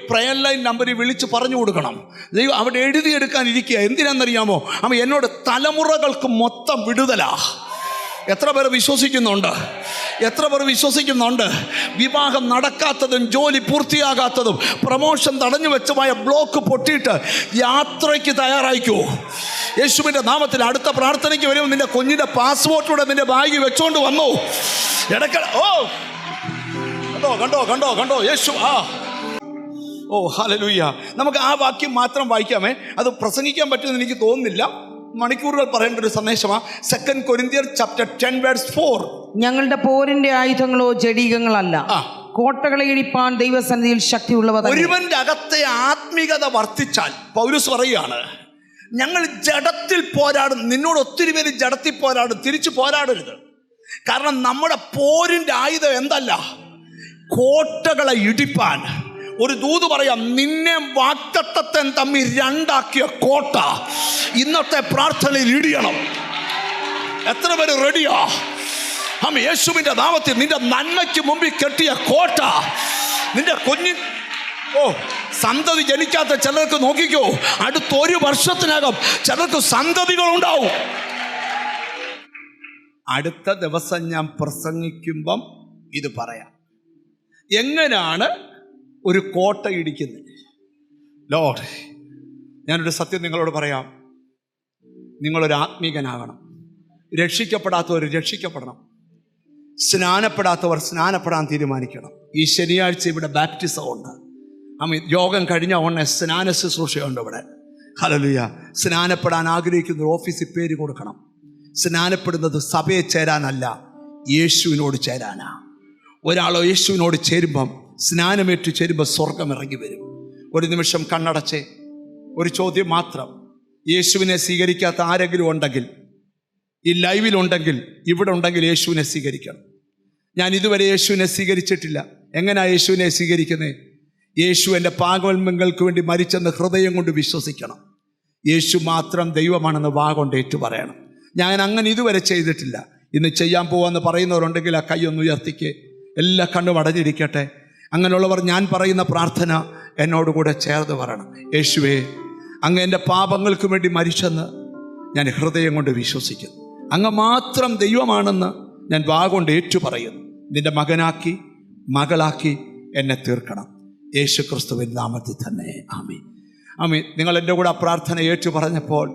Speaker 1: പ്രയർ ലൈൻ നമ്പറിൽ വിളിച്ച് പറഞ്ഞു കൊടുക്കണം. ദൈവം അവിടെ എഴുതിയെടുക്കാനിരിക്കുക. എന്തിനാണെന്നറിയാമോ? എന്നോട് തലമുറകൾക്ക് മൊത്തം വിടുതലാ. എത്ര പേർ വിശ്വസിക്കുന്നുണ്ട്? എത്ര പേർ വിശ്വസിക്കുന്നുണ്ട്? വിവാഹം നടക്കാത്തതും ജോലി പൂർത്തിയാകാത്തതും പ്രമോഷൻ തടഞ്ഞു വെച്ചമായ ബ്ലോക്ക് പൊട്ടിയിട്ട് യാത്രയ്ക്ക് തയ്യാറായിക്കോ. യേശുവിൻ്റെ നാമത്തിൽ അടുത്ത പ്രാർത്ഥനയ്ക്ക് വരുമ്പോൾ നിന്റെ കുഞ്ഞിൻ്റെ പാസ്പോർട്ടൂടെ നിന്റെ ബാഗ് വെച്ചോണ്ട് വന്നു. ഇടയ്ക്ക് കണ്ടോ യേശു. ഹല്ലേലൂയ. നമുക്ക് ആ വാക്യം മാത്രം വായിക്കാമേ. അത് പ്രസംഗിക്കാൻ പറ്റുമെന്ന് എനിക്ക് തോന്നുന്നില്ല. മണിക്കൂറുകൾ പറയേണ്ട ഒരു സന്ദേശമാണ്. 2 കൊരിന്ത്യർ ചാപ്റ്റർ 10:4.
Speaker 2: ഞങ്ങളുടെ പോരിന്റെ ആയുധങ്ങളോ ജഡീകങ്ങളല്ല, കോട്ടകളെ ഇടിപ്പാൻ ദൈവസന്നിധിയിൽ ശക്തിയുള്ളവ.
Speaker 1: ഒരുവന്റെ അകത്തെ ആത്മീകത വർദ്ധിച്ചാൽ പൗലോസ് പറയുകയാണ്, ഞങ്ങൾ ജഡത്തിൽ പോരാടും. നിന്നോട് ഒത്തിരി പേര് ജഡത്തിൽ പോരാടും. തിരിച്ചു പോരാടരുത്. കാരണം നമ്മുടെ പോരിന്റെ ആയുധം എന്തല്ല, കോട്ടകളെ ഇടിപ്പാൻ. ഒരു ദൂത് പറയാം, നിന്നെ വാഗ്ദത്തത്തെ തമ്മിൽ രണ്ടാക്കിയ കോട്ട ഇന്നത്തെ പ്രാർത്ഥനയിൽ ഇടിയണം. എത്ര പേര് റെഡിയാ? യേശുവിൻ്റെ നാമത്തിൽ നിന്റെ നന്മയ്ക്ക് മുമ്പിൽ കെട്ടിയ കോട്ട നിന്റെ സന്തതി ജനിക്കാത്ത ചിലർക്ക് നോക്കിക്കോ, അടുത്തൊരു വർഷത്തിനകം ചിലർക്ക് സന്തതികൾ ഉണ്ടാവും. അടുത്ത ദിവസം ഞാൻ പ്രസംഗിക്കുമ്പം ഇത് പറയാം, എങ്ങനെയാണ് ഒരു കോട്ട ഇടിക്കുന്നത്. ലോർഡ്, ഞാനൊരു സത്യം നിങ്ങളോട് പറയാം. നിങ്ങളൊരു ആത്മീകനാകണം. രക്ഷിക്കപ്പെടാത്തവർ രക്ഷിക്കപ്പെടണം. സ്നാനപ്പെടാത്തവർ സ്നാനപ്പെടാൻ തീരുമാനിക്കണം. ഈ ശനിയാഴ്ച ഇവിടെ ബാപ്റ്റിസം ഉണ്ട്. യോഗം കഴിഞ്ഞ ഉടനെ സ്നാന ശുശ്രൂഷയുണ്ട് ഇവിടെ. ഹല്ലേലൂയ. സ്നാനപ്പെടാൻ ആഗ്രഹിക്കുന്ന ഒരു ഓഫീസിൽ പേര് കൊടുക്കണം. സ്നാനപ്പെടുന്നത് സഭയെ ചേരാനല്ല, യേശുവിനോട് ചേരാനാ. ഒരാളോ യേശുവിനോട് ചേരുമ്പം, സ്നാനമേറ്റു ചേരുമ്പോൾ സ്വർഗം ഇറങ്ങി വരും. ഒരു നിമിഷം കണ്ണടച്ചേ, ഒരു ചോദ്യം മാത്രം. യേശുവിനെ സ്വീകരിക്കാത്ത ആരെങ്കിലും ഉണ്ടെങ്കിൽ, ഈ ലൈവിലുണ്ടെങ്കിൽ, ഇവിടെ ഉണ്ടെങ്കിൽ യേശുവിനെ സ്വീകരിക്കണം. ഞാൻ ഇതുവരെ യേശുവിനെ സ്വീകരിച്ചിട്ടില്ല. എങ്ങനെയാണ് യേശുവിനെ സ്വീകരിക്കുന്നത്? യേശു എൻ്റെ പാപങ്ങൾക്ക് വേണ്ടി മരിച്ചെന്ന് ഹൃദയം കൊണ്ട് വിശ്വസിക്കണം. യേശു മാത്രം ദൈവമാണെന്ന് വാ കൊണ്ട് ഏറ്റു പറയണം. ഞാൻ അങ്ങനെ ഇതുവരെ ചെയ്തിട്ടില്ല. ഇന്ന് ചെയ്യാൻ പോവാന്ന് പറയുന്നവരുണ്ടെങ്കിൽ ആ കൈ ഒന്ന് ഉയർത്തിക്ക്. എല്ലാ കണ്ണും അടഞ്ഞിരിക്കട്ടെ. അങ്ങനെയുള്ളവർ ഞാൻ പറയുന്ന പ്രാർത്ഥന എന്നോടുകൂടെ ചേർന്ന് പറയണം. യേശുവേ, അങ്ങ് എൻ്റെ പാപങ്ങൾക്ക് വേണ്ടി മരിച്ചെന്ന് ഞാൻ ഹൃദയം കൊണ്ട് വിശ്വസിക്കുന്നു. അങ്ങ് മാത്രം ദൈവമാണെന്ന് ഞാൻ വാ കൊണ്ട് ഏറ്റു പറയുന്നു. നിന്റെ മകനാക്കി മകളാക്കി എന്നെ തീർക്കണം. യേശു ക്രിസ്തുവിൻ നാമത്തിൽ തന്നെ. ആമീൻ. ആമീൻ. നിങ്ങൾ എൻ്റെ കൂടെ ആ പ്രാർത്ഥന ഏറ്റു പറഞ്ഞപ്പോൾ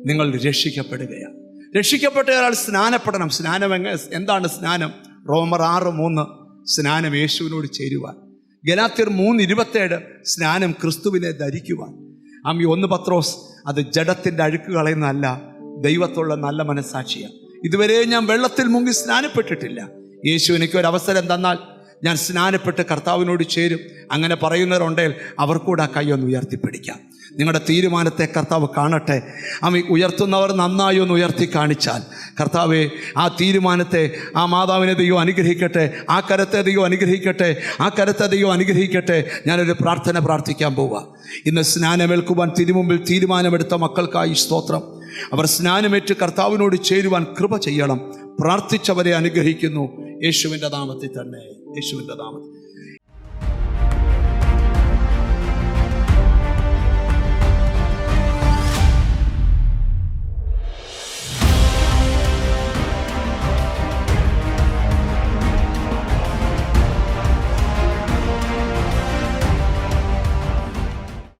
Speaker 1: നിങ്ങൾ രക്ഷിക്കപ്പെടുകയാണ്. രക്ഷിക്കപ്പെട്ട ഒരാൾ സ്നാനപ്പെടണം. സ്നാനം എന്താണ് സ്നാനം? റോമർ 6:3 സ്നാനം യേശുവിനോട് ചേരുവാൻ. ഗലാത്യർ 3:27 സ്നാനം ക്രിസ്തുവിനെ ധരിക്കുവാൻ. 1 പത്രോസ് അത് ജഡത്തിൻ്റെ അഴുക്ക് കളയുന്നതല്ല, ദൈവത്തുള്ള നല്ല മനസ്സാക്ഷിയാണ്. ഇതുവരെ ഞാൻ വെള്ളത്തിൽ മുങ്ങി സ്നാനപ്പെട്ടിട്ടില്ല. യേശു എനിക്ക് ഒരു അവസരം തന്നാൽ ഞാൻ സ്നാനപ്പെട്ട് കർത്താവിനോട് ചേരും. അങ്ങനെ പറയുന്നവരുണ്ടെങ്കിൽ അവർക്കൂടെ കൈ ഒന്ന് ഉയർത്തിപ്പിടിക്കാം. നിങ്ങളുടെ തീരുമാനത്തെ കർത്താവ് കാണട്ടെ. ഉയർത്തുന്നവർ നന്നായി ഒന്ന് ഉയർത്തി കാണിച്ചാൽ, കർത്താവെ, ആ തീരുമാനത്തെ ആ മാതാവിനെ ദൈവം അനുഗ്രഹിക്കട്ടെ, ആ കരത്തെ ദൈവം അനുഗ്രഹിക്കട്ടെ, ആ കരത്തെ ദൈവം അനുഗ്രഹിക്കട്ടെ. ഞാനൊരു പ്രാർത്ഥന പ്രാർത്ഥിക്കാൻ പോവുക. ഇന്ന് സ്നാനമേൽക്കുവാൻ തിരുമുമ്പിൽ തീരുമാനമെടുത്ത മക്കൾക്കായി സ്തോത്രം. അവർ സ്നാനമേറ്റ് കർത്താവിനോട് ചേരുവാൻ കൃപ ചെയ്യണം. പ്രാർത്ഥിച്ചവരെ അനുഗ്രഹിക്കുന്നു യേശുവിൻ്റെ നാമത്തിൽ തന്നെ. യേശുവിൻ്റെ നാമത്തിൽ.